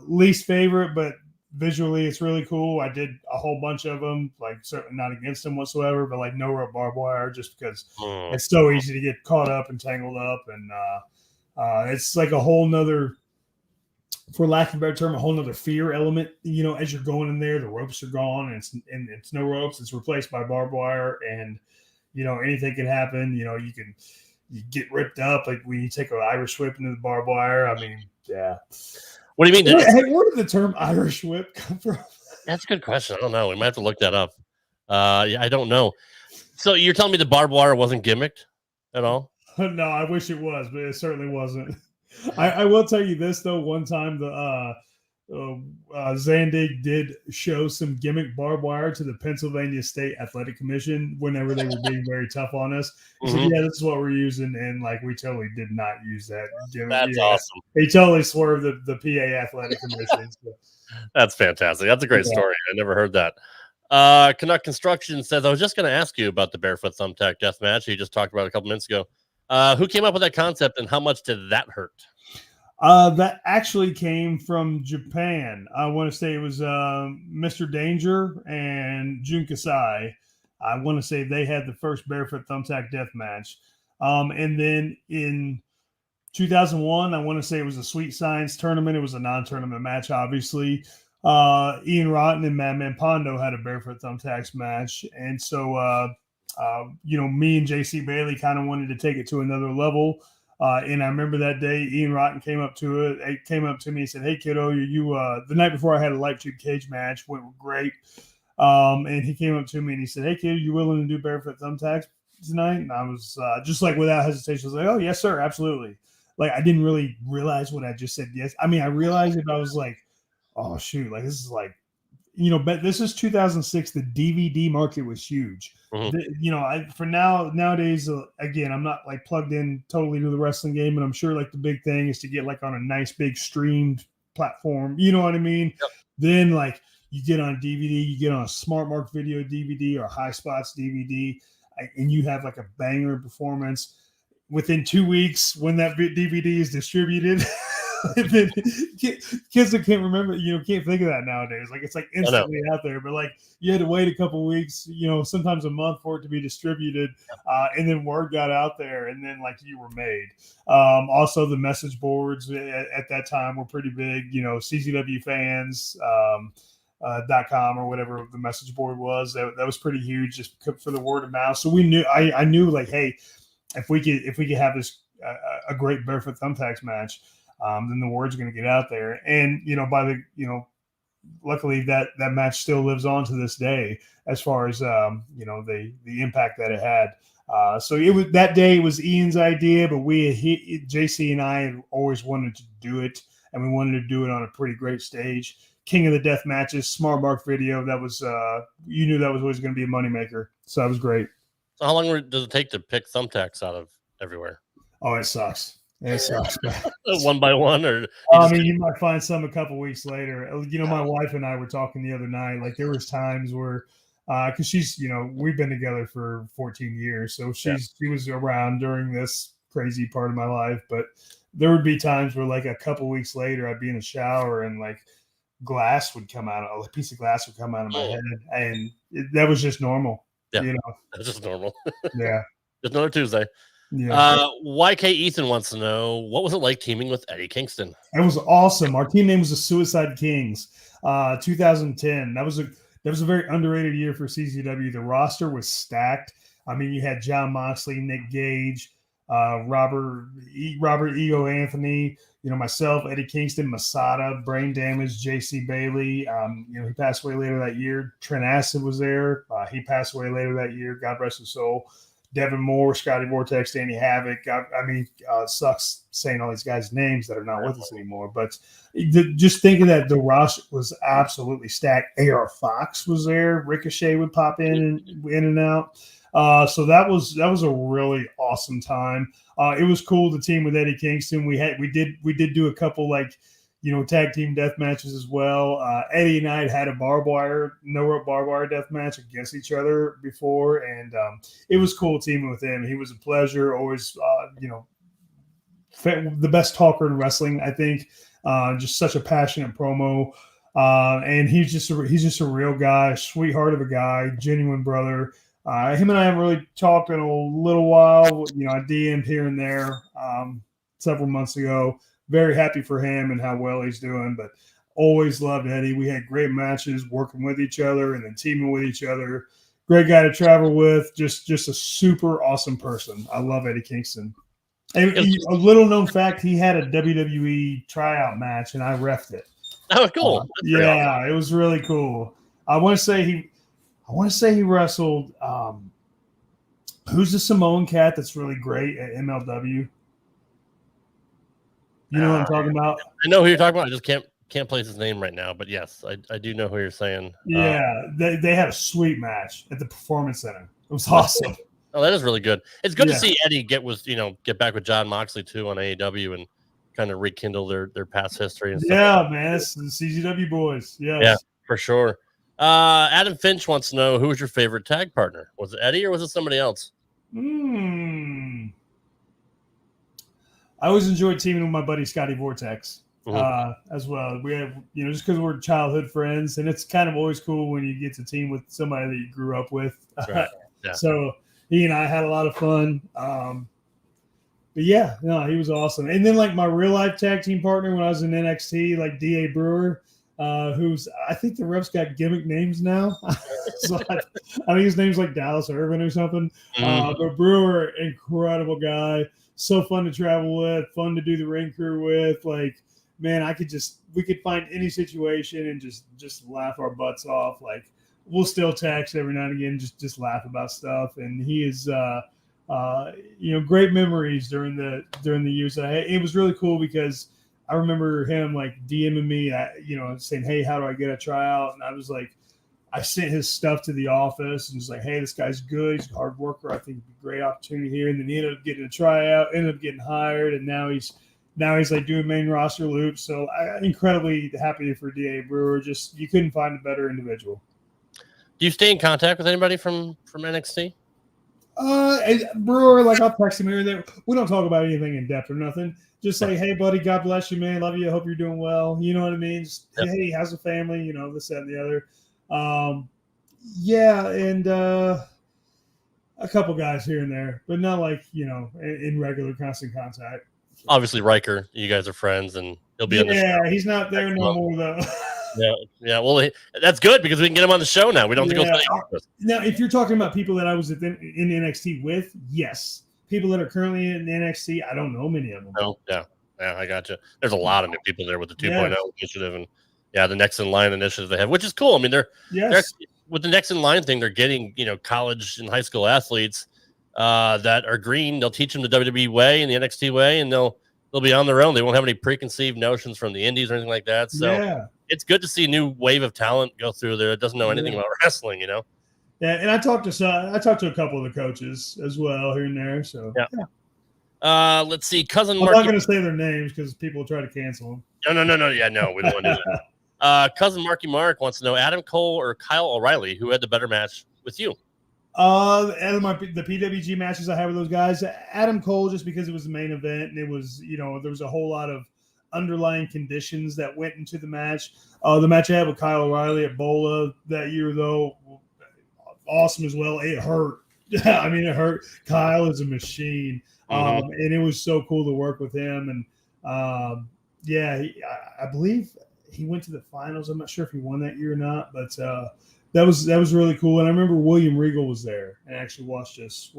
Least favorite, but visually it's really cool. I did a whole bunch of them, like certainly not against them whatsoever, but like no rope barbed wire, just because it's so easy to get caught up and tangled up, and it's like a whole nother, for lack of a better term, a whole nother fear element. You know, as you're going in there, the ropes are gone, and it's no ropes. It's replaced by barbed wire, and you know anything can happen. You know, you get ripped up, like when you take an Irish whip into the barbed wire. I mean, yeah. What do you mean? Where did the term Irish whip come from? That's a good question. I don't know. We might have to look that up. Yeah, I don't know. So you're telling me the barbed wire wasn't gimmicked at all? No, I wish it was, but it certainly wasn't. I will tell you this though. One time, Zandig did show some gimmick barbed wire to the Pennsylvania State Athletic Commission whenever they were being very tough on us. He said, "Yeah, this is what we're using," and like we totally did not use that gimmick. That's awesome. He totally swerved the PA Athletic Commission. So. That's fantastic. That's a great story. I never heard that. Canuck Construction says, I was just going to ask you about the barefoot thumbtack death match you just talked about a couple minutes ago. Who came up with that concept, and how much did that hurt? That actually came from Japan. I want to say it was Mr. Danger and Jun Kasai. I want to say they had the first barefoot thumbtack death match. And then in 2001, I want to say it was a Sweet Science tournament. It was a non-tournament match, obviously. Ian Rotten and Madman Pondo had a barefoot thumbtacks match. And so, me and JC Bailey kind of wanted to take it to another level. And I remember that day, Ian Rotten came up to me and said, "Hey, kiddo, you the night before I had a light tube cage match, went great." And he came up to me and he said, "Hey, kid, you willing to do barefoot thumbtacks tonight?" And I was just like, without hesitation, I was like, "Oh, yes, sir, absolutely." Like, I didn't really realize what I just said. Yes. I mean, I realized it, but I was like, oh, shoot, like, this is like, but this is 2006. The DVD market was huge. Mm-hmm. Nowadays, again, I'm not like plugged in totally to the wrestling game, and I'm sure like the big thing is to get like on a nice big streamed platform. You know what I mean? Yep. Then like you get on DVD, you get on a Smart Mark Video DVD or High Spots DVD, and you have like a banger performance. Within 2 weeks, when that DVD is distributed, kids that can't remember, can't think of that nowadays. Like, it's like instantly out there, but like you had to wait a couple weeks, sometimes a month for it to be distributed, and then word got out there, and then like you were made. Also, the message boards at that time were pretty big. CZW fans. .com or whatever the message board was, that was pretty huge just for the word of mouth. So we knew, I knew like, hey, if we could have this a great barefoot thumbtacks match, then the word's going to get out there. And luckily that match still lives on to this day as far as the impact that it had. So it was, that day it was Ian's idea, but JC and I had always wanted to do it, and we wanted to do it on a pretty great stage. King of the Death matches, Smart Mark Video. That was you knew that was always going to be a moneymaker. So that was great. So how long does it take to pick thumbtacks out of everywhere? Oh, it sucks. It sucks. One by one, or you might find some a couple weeks later. My wife and I were talking the other night. Like, there was times where, because she's, we've been together for 14 years, so she was around during this crazy part of my life. But there would be times where, like, a couple weeks later, I'd be in the shower and like glass would come out, a piece of glass would come out of my head, and that was just normal. Yeah, that's just normal. Yeah, just another Tuesday. Yeah. YK Ethan wants to know, what was it like teaming with Eddie Kingston? It was awesome. Our team name was the Suicide Kings. 2010. That was a very underrated year for CZW. The roster was stacked. I mean, you had John Moxley, Nick Gage, Robert Ego Anthony, myself, Eddie Kingston, Masada, Brain Damage, JC Bailey. He passed away later that year. Trent Acid was there. He passed away later that year. God rest his soul. Devin Moore, Scotty Vortex, Danny Havoc. Sucks saying all these guys' names that are not with us anymore. But just thinking that the roster was absolutely stacked. AR Fox was there. Ricochet would pop in and out. So that was a really awesome time. It was cool to team with Eddie Kingston. We did do a couple tag team death matches as well. Eddie and I had a no rope barbed wire death match against each other before, and it was cool teaming with him. He was a pleasure. Always, the best talker in wrestling, I think. Just such a passionate promo, and he's just a real guy, sweetheart of a guy, genuine brother. Him and I haven't really talked in a little while. I DM'd here and there several months ago. Very happy for him and how well he's doing, but always loved Eddie. We had great matches working with each other and then teaming with each other. Great guy to travel with. Just a super awesome person. I love Eddie Kingston. And a little known fact, he had a WWE tryout match and I reffed it. Oh, cool. Yeah, it was really cool. I want to say he wrestled. Who's the Samoan cat that's really great at MLW? You know what I'm talking about? I know who you're talking about. I just can't place his name right now. But yes, I do know who you're saying. Yeah, they had a sweet match at the Performance Center. It was awesome. Oh, that is really good. It's good to see Eddie get back with John Moxley too on AEW and kind of rekindle their past history and stuff. Yeah, man, it's the CZW boys. Yes. Yeah, for sure. Adam Finch wants to know, who was your favorite tag partner? Was it Eddie or was it somebody else? I always enjoyed teaming with my buddy Scotty Vortex as well. We have, just because we're childhood friends, and it's kind of always cool when you get to team with somebody that you grew up with. Right. Yeah. So he and I had a lot of fun. But yeah, no, he was awesome. And then my real life tag team partner when I was in NXT, D.A. Brewer, who's, I think the refs got gimmick names now. So I think his name's Dallas Irvin or something. But Brewer, incredible guy. So fun to travel with, fun to do the ring crew with. Man, we could find any situation and just laugh our butts off. We'll still text every now and again, just laugh about stuff. And he is, great memories during the years that I had. It was really cool because I remember him DMing me, saying, "Hey, how do I get a tryout?" And I was I sent his stuff to the office and was "Hey, this guy's good. He's a hard worker. I think it'd be a great opportunity here." And then he ended up getting a tryout, ended up getting hired, and now he's doing main roster loops. So I'm incredibly happy for D.A. Brewer. Just, you couldn't find a better individual. Do you stay in contact with anybody from NXT? Brewer, I'll text him here and there. We don't talk about anything in depth or nothing. Just "Hey, buddy, God bless you, man. Love you. I hope you're doing well." You know what I mean? Just, hey, how's the family? This, that, and the other. And a couple guys here and there, but not in regular constant contact. Obviously, Riker, you guys are friends, and he'll be on the show. Yeah, he's not there no more though. Yeah. Well, that's good because we can get him on the show now. We don't have to go to the office. Now, if you're talking about people that I was in NXT with, yes. People that are currently in NXT, I don't know many of them. No, yeah, I got you. There's a lot of new people there with the 2.0 initiative and the Next in Line initiative they have, which is cool. I mean, they're with the Next in Line thing, they're getting college and high school athletes that are green. They'll teach them the WWE way and the NXT way, and they'll be on their own. They won't have any preconceived notions from the indies or anything like that. So it's good to see a new wave of talent go through there that doesn't know anything about wrestling. Yeah, and I talked to a couple of the coaches as well here and there. So let's see, cousin. I'm not going to say their names because people will try to cancel them. No. Yeah, no, we don't want to do that. Cousin Marky Mark wants to know, Adam Cole or Kyle O'Reilly, who had the better match with you? The PWG matches I had with those guys, Adam Cole, just because it was the main event and it was, there was a whole lot of underlying conditions that went into the match. The match I had with Kyle O'Reilly at Bola that year, though, awesome as well. It hurt. I mean, it hurt. Kyle is a machine. And it was so cool to work with him. And I believe he went to the finals. I'm not sure if he won that year or not, but that was really cool. And I remember William Regal was there and actually watched us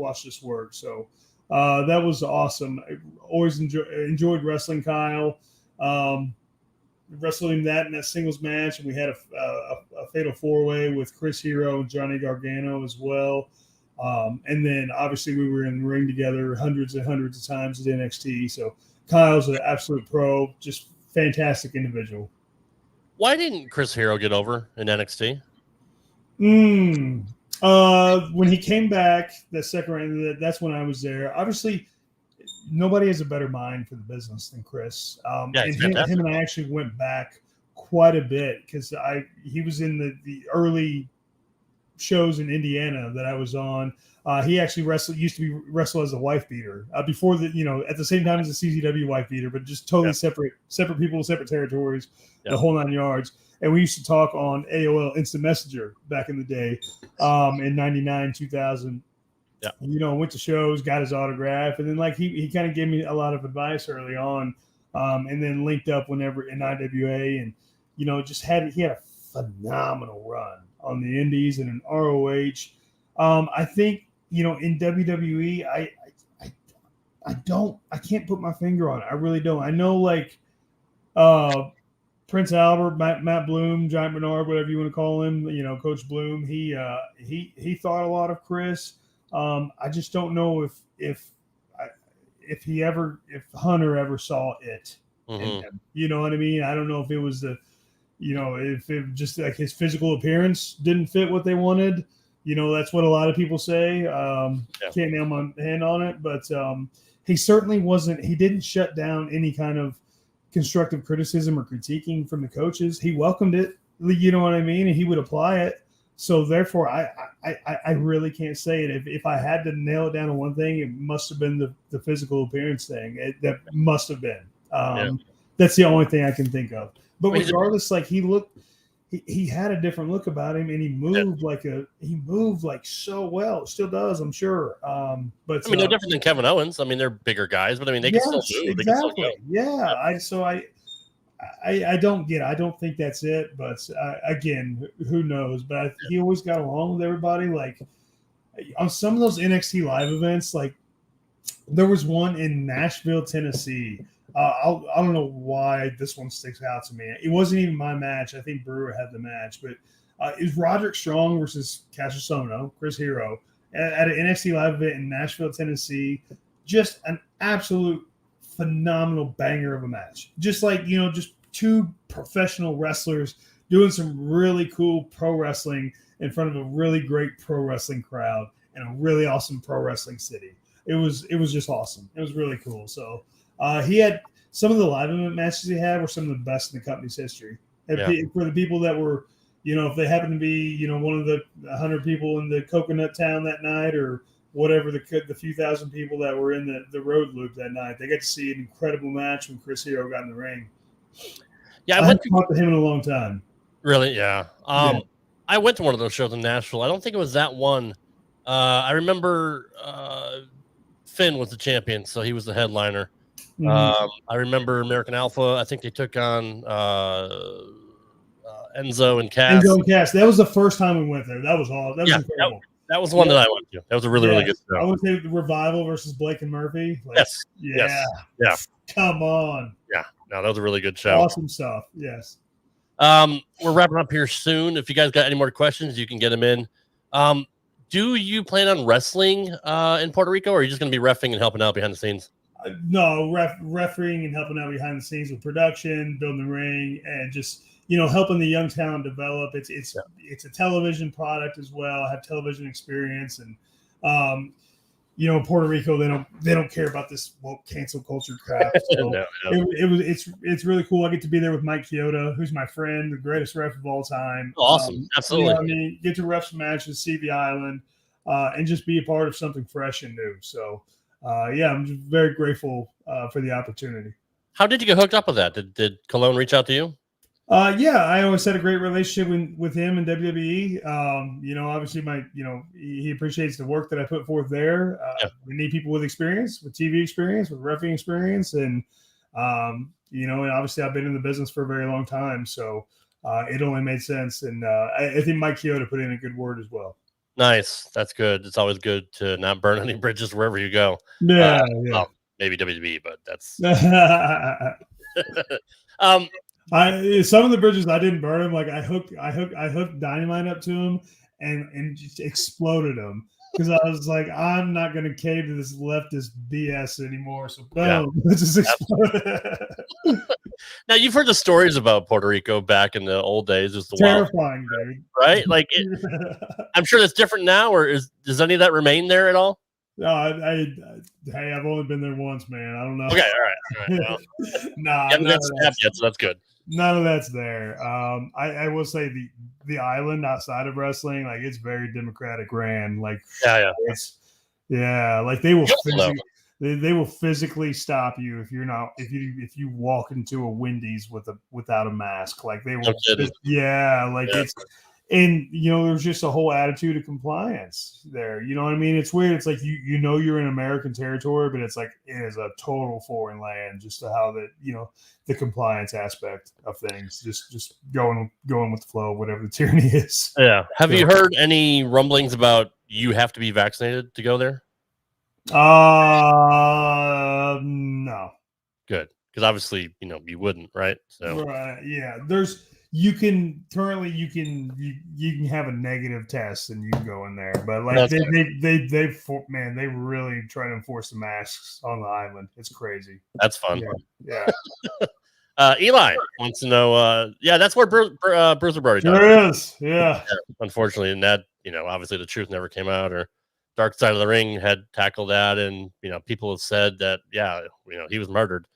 work. So that was awesome. I always enjoyed wrestling Kyle. Wrestling that in that singles match, and we had a fatal 4-way with Chris Hero and Johnny Gargano as well. And then obviously we were in the ring together hundreds and hundreds of times at NXT. So Kyle's an absolute pro, just fantastic individual. Why didn't Chris Hero get over in NXT? When he came back the second round, that's when I was there. Obviously, nobody has a better mind for the business than Chris. And him and I actually went back quite a bit because he was in the early shows in Indiana that I was on. He actually used to wrestle as a wife beater before at the same time as the CZW wife beater, but just totally separate people, separate territories, the whole 9 yards. And we used to talk on AOL Instant Messenger back in the day, in 99, 2000. Yeah. Went to shows, got his autograph, and then he kind of gave me a lot of advice early on, and then linked up whenever in IWA, and he had a phenomenal run on the Indies and in ROH. I think in WWE, I can't put my finger on it. I really don't. I know Prince Albert, Matt Bloom, Giant Bernard, whatever you want to call him, Coach Bloom. He thought a lot of Chris. I just don't know if Hunter ever saw it in him. You know what I mean? I don't know if it was if it just like his physical appearance didn't fit what they wanted. That's what a lot of people say. Can't nail my hand on it, but he certainly wasn't. He didn't shut down any kind of constructive criticism or critiquing from the coaches. He welcomed it. You know what I mean? And he would apply it. So therefore, I really can't say it. If I had to nail it down to one thing, it must have been the physical appearance thing. That must have been. That's the only thing I can think of. But regardless, he had a different look about him, and he moved so well. Still does, I'm sure. But no different than Kevin Owens. They're bigger guys, but they can still move. Exactly. I don't get it. I don't think that's it. But again, who knows? But he always got along with everybody. On some of those NXT live events, there was one in Nashville, Tennessee. I don't know why this one sticks out to me. It wasn't even my match. I think Brewer had the match, but it was Roderick Strong versus Cassius Ohno, Chris Hero, at an NXT live event in Nashville, Tennessee. Just an absolute phenomenal banger of a match. Just two professional wrestlers doing some really cool pro wrestling in front of a really great pro wrestling crowd in a really awesome pro wrestling city. It was just awesome. It was really cool. So he had some of the live event matches he had were some of the best in the company's history. For the people that were, if they happened to be, one of the 100 people in the Coconut Town that night or whatever, the few thousand people that were in the road loop that night, they got to see an incredible match when Chris Hero got in the ring. Yeah, I haven't talked to him in a long time. Really? Yeah. I went to one of those shows in Nashville. I don't think it was that one. I remember Finn was the champion, so he was the headliner. I remember American Alpha. I think they took on Enzo and Cass. That was the first time we went there. That was all. That was incredible. That was the one that I went to. That was a really, really good show. I would say the Revival versus Blake and Murphy. Yes. Yeah. Come on. Yeah. No, that was a really good show. Awesome stuff. Yes. We're wrapping up here soon. If you guys got any more questions, you can get them in. Do you plan on wrestling in Puerto Rico, or are you just going to be reffing and helping out behind the scenes? No, refereeing and helping out behind the scenes with production, building the ring, and just helping the young talent develop. It's a television product as well. I have television experience, and in Puerto Rico they don't care about this woke cancel culture crap. So it's really cool. I get to be there with Mike Chioda, who's my friend, the greatest ref of all time. Awesome, absolutely. Get to ref some matches, see the island, and just be a part of something fresh and new. So. I'm just very grateful for the opportunity. How did you get hooked up with that? Did Cologne reach out to you? I always had a great relationship with him in WWE. Obviously he appreciates the work that I put forth there. We need people with experience, with TV experience, with reffing experience. And, and obviously I've been in the business for a very long time. So it only made sense. And I think Mike Chioda put in a good word as well. Nice. That's good. It's always good to not burn any bridges wherever you go. Well, maybe WWE, but that's some of the bridges I didn't burn them. I hooked Dynamite up to him and just exploded him. because I was like, I'm not going to cave to this leftist BS anymore. So boom, let's just explode. Now you've heard the stories about Puerto Rico back in the old days. It was the terrifying, wild, dude. right? Like, I'm sure that's different now. Or does any of that remain there at all? No, hey, I've only been there once, man. I don't know. Okay, all right. Well, nah, you haven't got snapped yet, so that's good. None of that's there. I will say the island outside of wrestling, like it's very democratic ran. Like like they will they will physically stop you if you walk into a Wendy's without a mask. Like they will, it's. And, there's just a whole attitude of compliance there. You know what I mean? It's weird. It's like, you're in American territory, but it's like, it is a total foreign land just to how the compliance aspect of things, just going with the flow, whatever the tyranny is. Yeah. Have you heard any rumblings about you have to be vaccinated to go there? No. Good. Because obviously, you wouldn't, right? So, right. Yeah. You can have a negative test and you can go in there, but like they really try to enforce the masks on the island. It's crazy. That's fun. Yeah. Eli wants to know. That's where Bruiser Brody died. There is. Yeah. Unfortunately, and that obviously the truth never came out, or Dark Side of the Ring had tackled that, and people have said that he was murdered.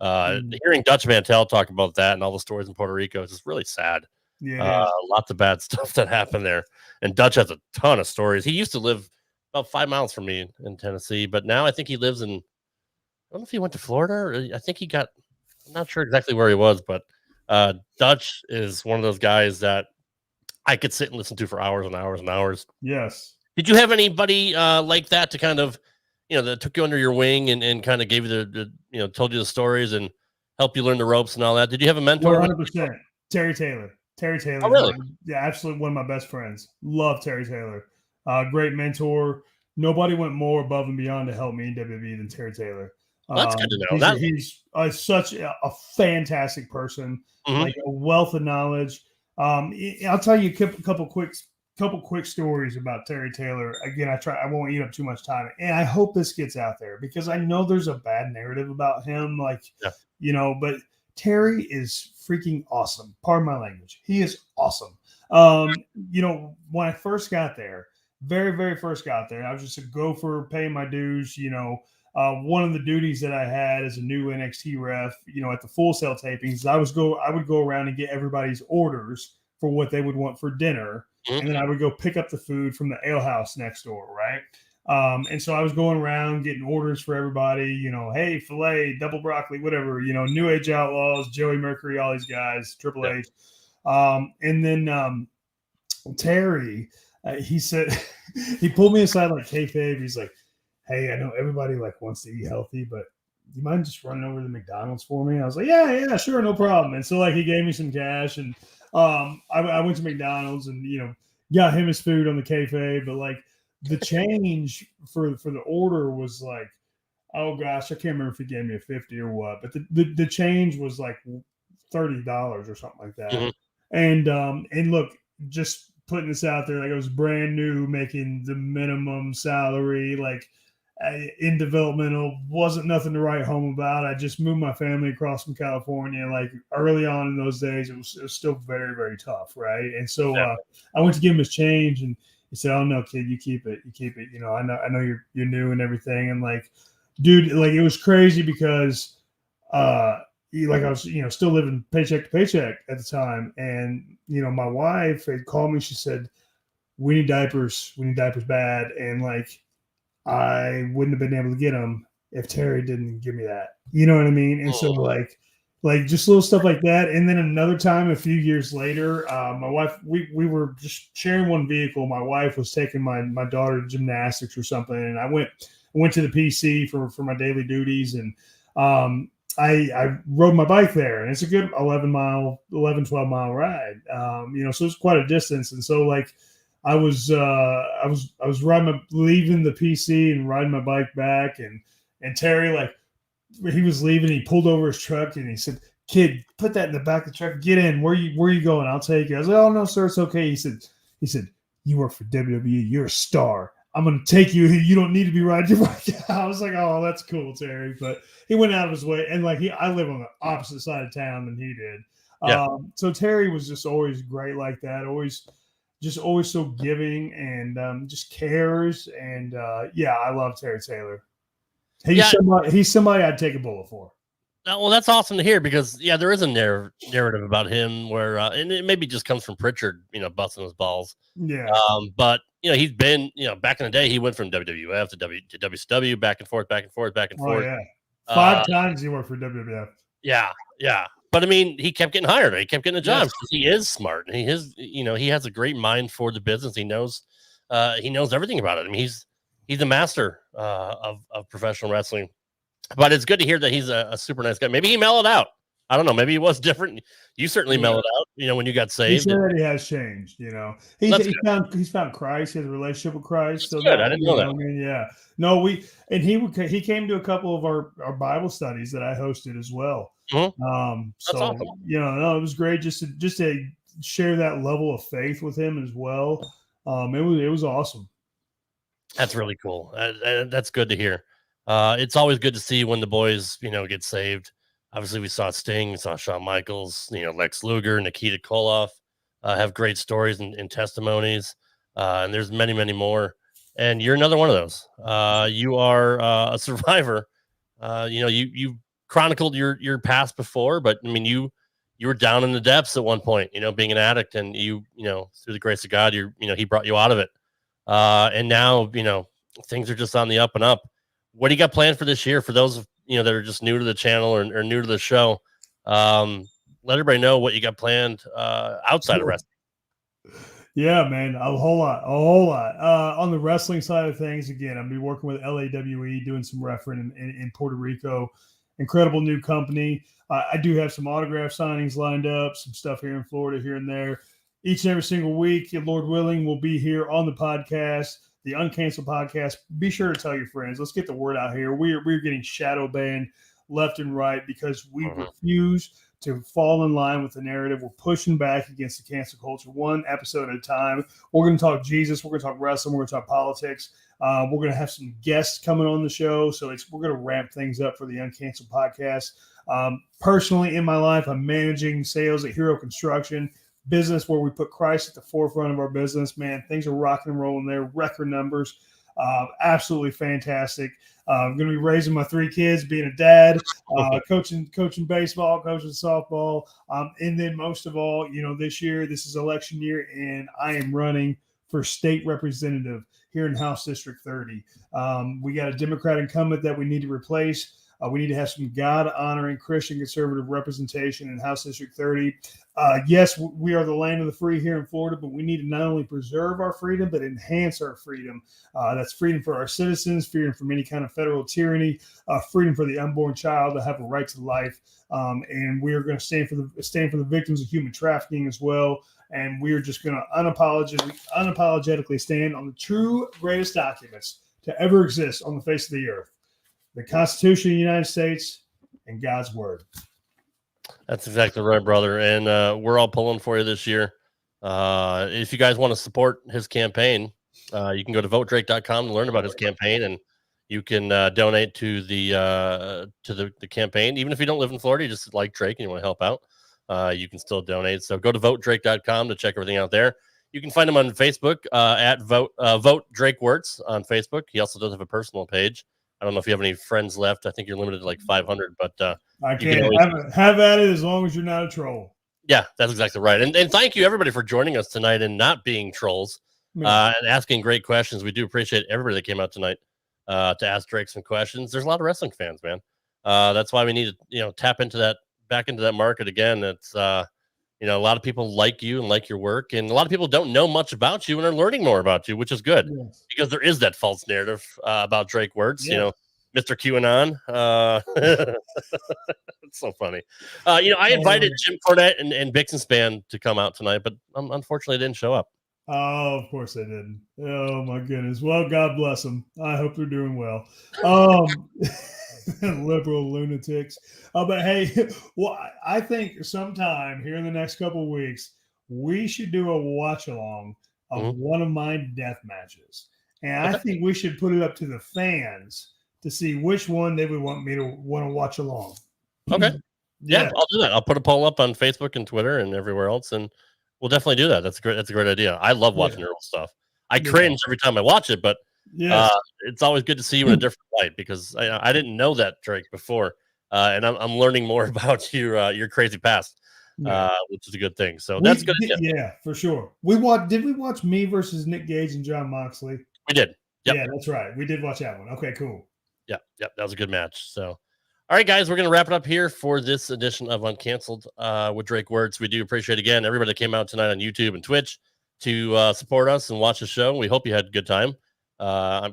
Hearing Dutch Mantel talk about that and all the stories in Puerto Rico is just really sad. Yeah, lots of bad stuff that happened there. And Dutch has a ton of stories. He used to live about 5 miles from me in Tennessee, but now I think he lives in, I don't know if he went to Florida or I think I'm not sure exactly where he was, but Dutch is one of those guys that I could sit and listen to for hours and hours and hours. Yes. Did you have anybody like that to kind of, that took you under your wing and kind of gave you told you the stories and helped you learn the ropes and all that? Did you have a mentor? 100%. Terry Taylor. Oh, really? Absolutely one of my best friends. Love Terry Taylor. Great mentor. Nobody went more above and beyond to help me in WWE than Terry Taylor. That's good to know. He's such a fantastic person, like a wealth of knowledge. I'll tell you a couple quick stories about Terry Taylor. Again, I won't eat up too much time, and I hope this gets out there because I know there's a bad narrative about him, but Terry is freaking awesome. Pardon my language. He is awesome. When I first got there, very, very first got there, I was just a gopher paying my dues. One of the duties that I had as a new NXT ref, at the Full Sail tapings, I would go around and get everybody's orders for what they would want for dinner. And then I would go pick up the food from the ale house next door, right? And so I was going around getting orders for everybody, hey, filet, double broccoli, whatever, New Age Outlaws, Joey Mercury, all these guys, Triple H. And then Terry, he said, he pulled me aside like kayfabe. He's like, hey, I know everybody wants to eat healthy, but you mind just running over to McDonald's for me? I was like, yeah, sure, no problem. And so he gave me some cash, and I went to McDonald's and got him his food on the kayfabe, but the change for the order was oh gosh, I can't remember if he gave me a 50 or what, but the change was $30 or something like that. And look, just putting this out there, I was brand new, making the minimum salary, in developmental, wasn't nothing to write home about. I just moved my family across from California. Early on in those days, it was still very, very tough, right? And so I went to give him his change, and he said, "Oh no, kid, you keep it. I know you're new and everything." And dude, it was crazy because I was still living paycheck to paycheck at the time, and my wife had called me. She said, "We need diapers. We need diapers bad," and I wouldn't have been able to get them if Terry didn't give me that. You know what I mean? And so just little stuff like that. And then another time, a few years later, my wife, we were just sharing one vehicle. My wife was taking my daughter to gymnastics or something. And I went to the PC for my daily duties. And I rode my bike there, and it's a good 12 mile ride. So it's quite a distance. And so I was leaving the PC and riding my bike back, and Terry, he was leaving, he pulled over his truck and he said, "Kid, put that in the back of the truck. Get in. Where you going? I'll take you." I was like, "Oh no, sir, it's okay." He said, "You work for WWE. You're a star. I'm going to take you. You don't need to be right now. I was like, oh, that's cool, Terry. But he went out of his way. And I live on the opposite side of town than he did. Yeah. So Terry was just always great like that. Always so giving and just cares. And I love Terry Taylor. He's somebody I'd take a bullet for. Well, that's awesome to hear because there is a narrative about him where, and it maybe just comes from Pritchard, busting his balls. Yeah. But he's been, back in the day, he went from WWF to WCW, back and forth. Oh yeah. 5 times he worked for WWF. Yeah. But I mean, he kept getting hired. He kept getting a job. Yes. He is smart. And he has a great mind for the business. He knows everything about it. I mean, he's a master of professional wrestling. But it's good to hear that he's a super nice guy. Maybe he mellowed out. I don't know. Maybe he was different. You certainly mellowed out, when you got saved. He said that he has changed, He's found Christ. He has a relationship with Christ. So good. I didn't know that. I mean, yeah. No, he came to a couple of our Bible studies that I hosted as well. Mm-hmm. So awesome. It was great just to share that level of faith with him as well. It was awesome. That's really cool. That's good to hear. It's always good to see when the boys, get saved. Obviously, we saw Sting, we saw Shawn Michaels, Lex Luger, Nikita Koloff have great stories and testimonies. And there's many, many more. And you're another one of those. You are a survivor. You chronicled your past before, but I mean, you were down in the depths at one point, being an addict, and through the grace of God, he brought you out of it. And now, things are just on the up and up. What do you got planned for this year? For those that are just new to the channel or new to the show, let everybody know what you got planned outside of wrestling. Yeah, man, a whole lot. On the wrestling side of things, again, I'm be working with LAWE, doing some reference in Puerto Rico. Incredible new company. I do have some autograph signings lined up, some stuff here in Florida, here and there. Each and every single week, Lord willing, we'll be here on the podcast. The Uncanceled podcast. Be sure to tell your friends. Let's get the word out here. We're getting shadow banned left and right because we refuse to fall in line with the narrative. We're pushing back against the cancel culture one episode at a time. We're going to talk Jesus. We're going to talk wrestling. We're going to talk politics. We're going to have some guests coming on the show. So we're going to ramp things up for the Uncanceled podcast. Personally, in my life, I'm managing sales at Hero Construction. Business where we put Christ at the forefront of our business, man. Things are rocking and rolling there. Record numbers, absolutely fantastic. I'm going to be raising my 3 kids, being a dad, coaching baseball, coaching softball, and then most of all, this year, this is election year, and I am running for state representative here in House District 30. We got a Democrat incumbent that we need to replace. We need to have some God-honoring Christian conservative representation in House District 30. Yes, we are the land of the free here in Florida, but we need to not only preserve our freedom, but enhance our freedom. That's freedom for our citizens, freedom from any kind of federal tyranny, freedom for the unborn child to have a right to life. And we are going to stand for the victims of human trafficking as well. And we are just going to unapologetically stand on the true greatest documents to ever exist on the face of the earth. The Constitution of the United States and God's word. That's exactly right, brother. And we're all pulling for you this year. If you guys want to support his campaign, you can go to votedrake.com to learn about his campaign, and you can donate to the campaign. Even if you don't live in Florida, you just like Drake and you want to help out, you can still donate. So go to votedrake.com to check everything out there. You can find him on Facebook at Vote Drake Wuertz on Facebook. He also does have a personal page. I don't know if you have any friends left. I think you're limited to like 500, but I can't have at it as long as you're not a troll. Yeah, that's exactly right. And thank you everybody for joining us tonight and not being trolls and asking great questions. We do appreciate everybody that came out tonight to ask Drake some questions. There's a lot of wrestling fans, man. That's why we need to tap into back into that market again. It's a lot of people like you and like your work, and a lot of people don't know much about you and are learning more about you, which is good because there is that false narrative about Drake Wuertz, Mr. QAnon. It's so funny. I invited Jim Cornette and Bixen Span to come out tonight, but unfortunately didn't show up. Oh, of course they didn't. Oh my goodness. Well, God bless them. I hope they're doing well. Liberal lunatics. But hey, well, I think sometime here in the next couple of weeks, we should do a watch along of one of my death matches. And I think we should put it up to the fans to see which one they would want to watch along. Okay. Yeah, I'll do that. I'll put a poll up on Facebook and Twitter and everywhere else, and we'll definitely do that. That's great. That's a great idea. I love watching your old stuff. I cringe every time I watch it, but it's always good to see you in a different light because I didn't know that, Drake, before, and I'm learning more about your crazy past, which is a good thing. So that's good. Yeah, for sure. Did we watch Me versus Nick Gage and John Moxley? We did. Yep. Yeah, that's right. We did watch that one. Okay, cool. Yep. That was a good match. So. All right, guys, we're going to wrap it up here for this edition of Uncanceled with Drake Wuertz. We do appreciate, again, everybody that came out tonight on YouTube and Twitch to support us and watch the show. We hope you had a good time.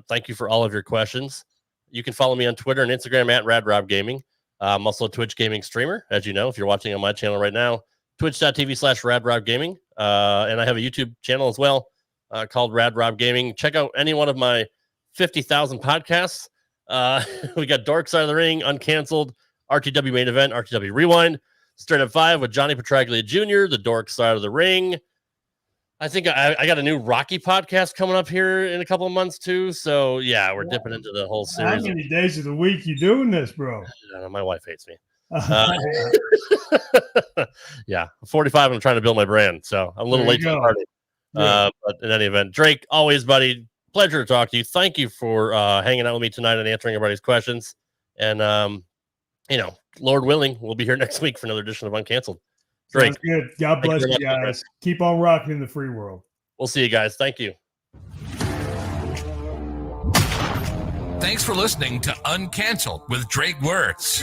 Thank you for all of your questions. You can follow me on Twitter and Instagram at RadRobGaming. I'm also a Twitch gaming streamer, as you know, if you're watching on my channel right now, twitch.tv/RadRobGaming. And I have a YouTube channel as well called RadRobGaming. Check out any one of my 50,000 podcasts. We got Dark Side of the Ring, Uncanceled, RTW Main Event, RTW Rewind, Straight Up 5 with Johnny Petraglia Jr., The Dark Side of the Ring. I think I got a new Rocky podcast coming up here in a couple of months too. So yeah, we're dipping into the whole series. How many days of the week you doing this, bro? I don't know, my wife hates me. Yeah, I'm 45 and I'm trying to build my brand, so I'm a little late to the party. But in any event, Drake, always, buddy. Pleasure to talk to you. Thank you for hanging out with me tonight and answering everybody's questions. And, Lord willing, we'll be here next week for another edition of Uncanceled. Drake. Sounds good. God bless you guys. Keep on rocking in the free world. We'll see you guys. Thank you. Thanks for listening to Uncanceled with Drake Wuertz.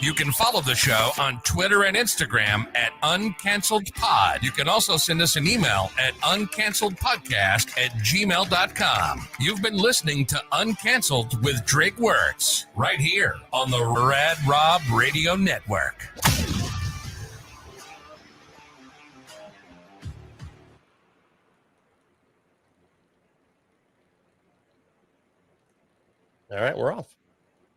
You can follow the show on Twitter and Instagram at UncanceledPod. You can also send us an email at uncanceledpodcast@gmail.com. You've been listening to Uncanceled with Drake Wuertz right here on the Rad Rob Radio Network. All right, we're off.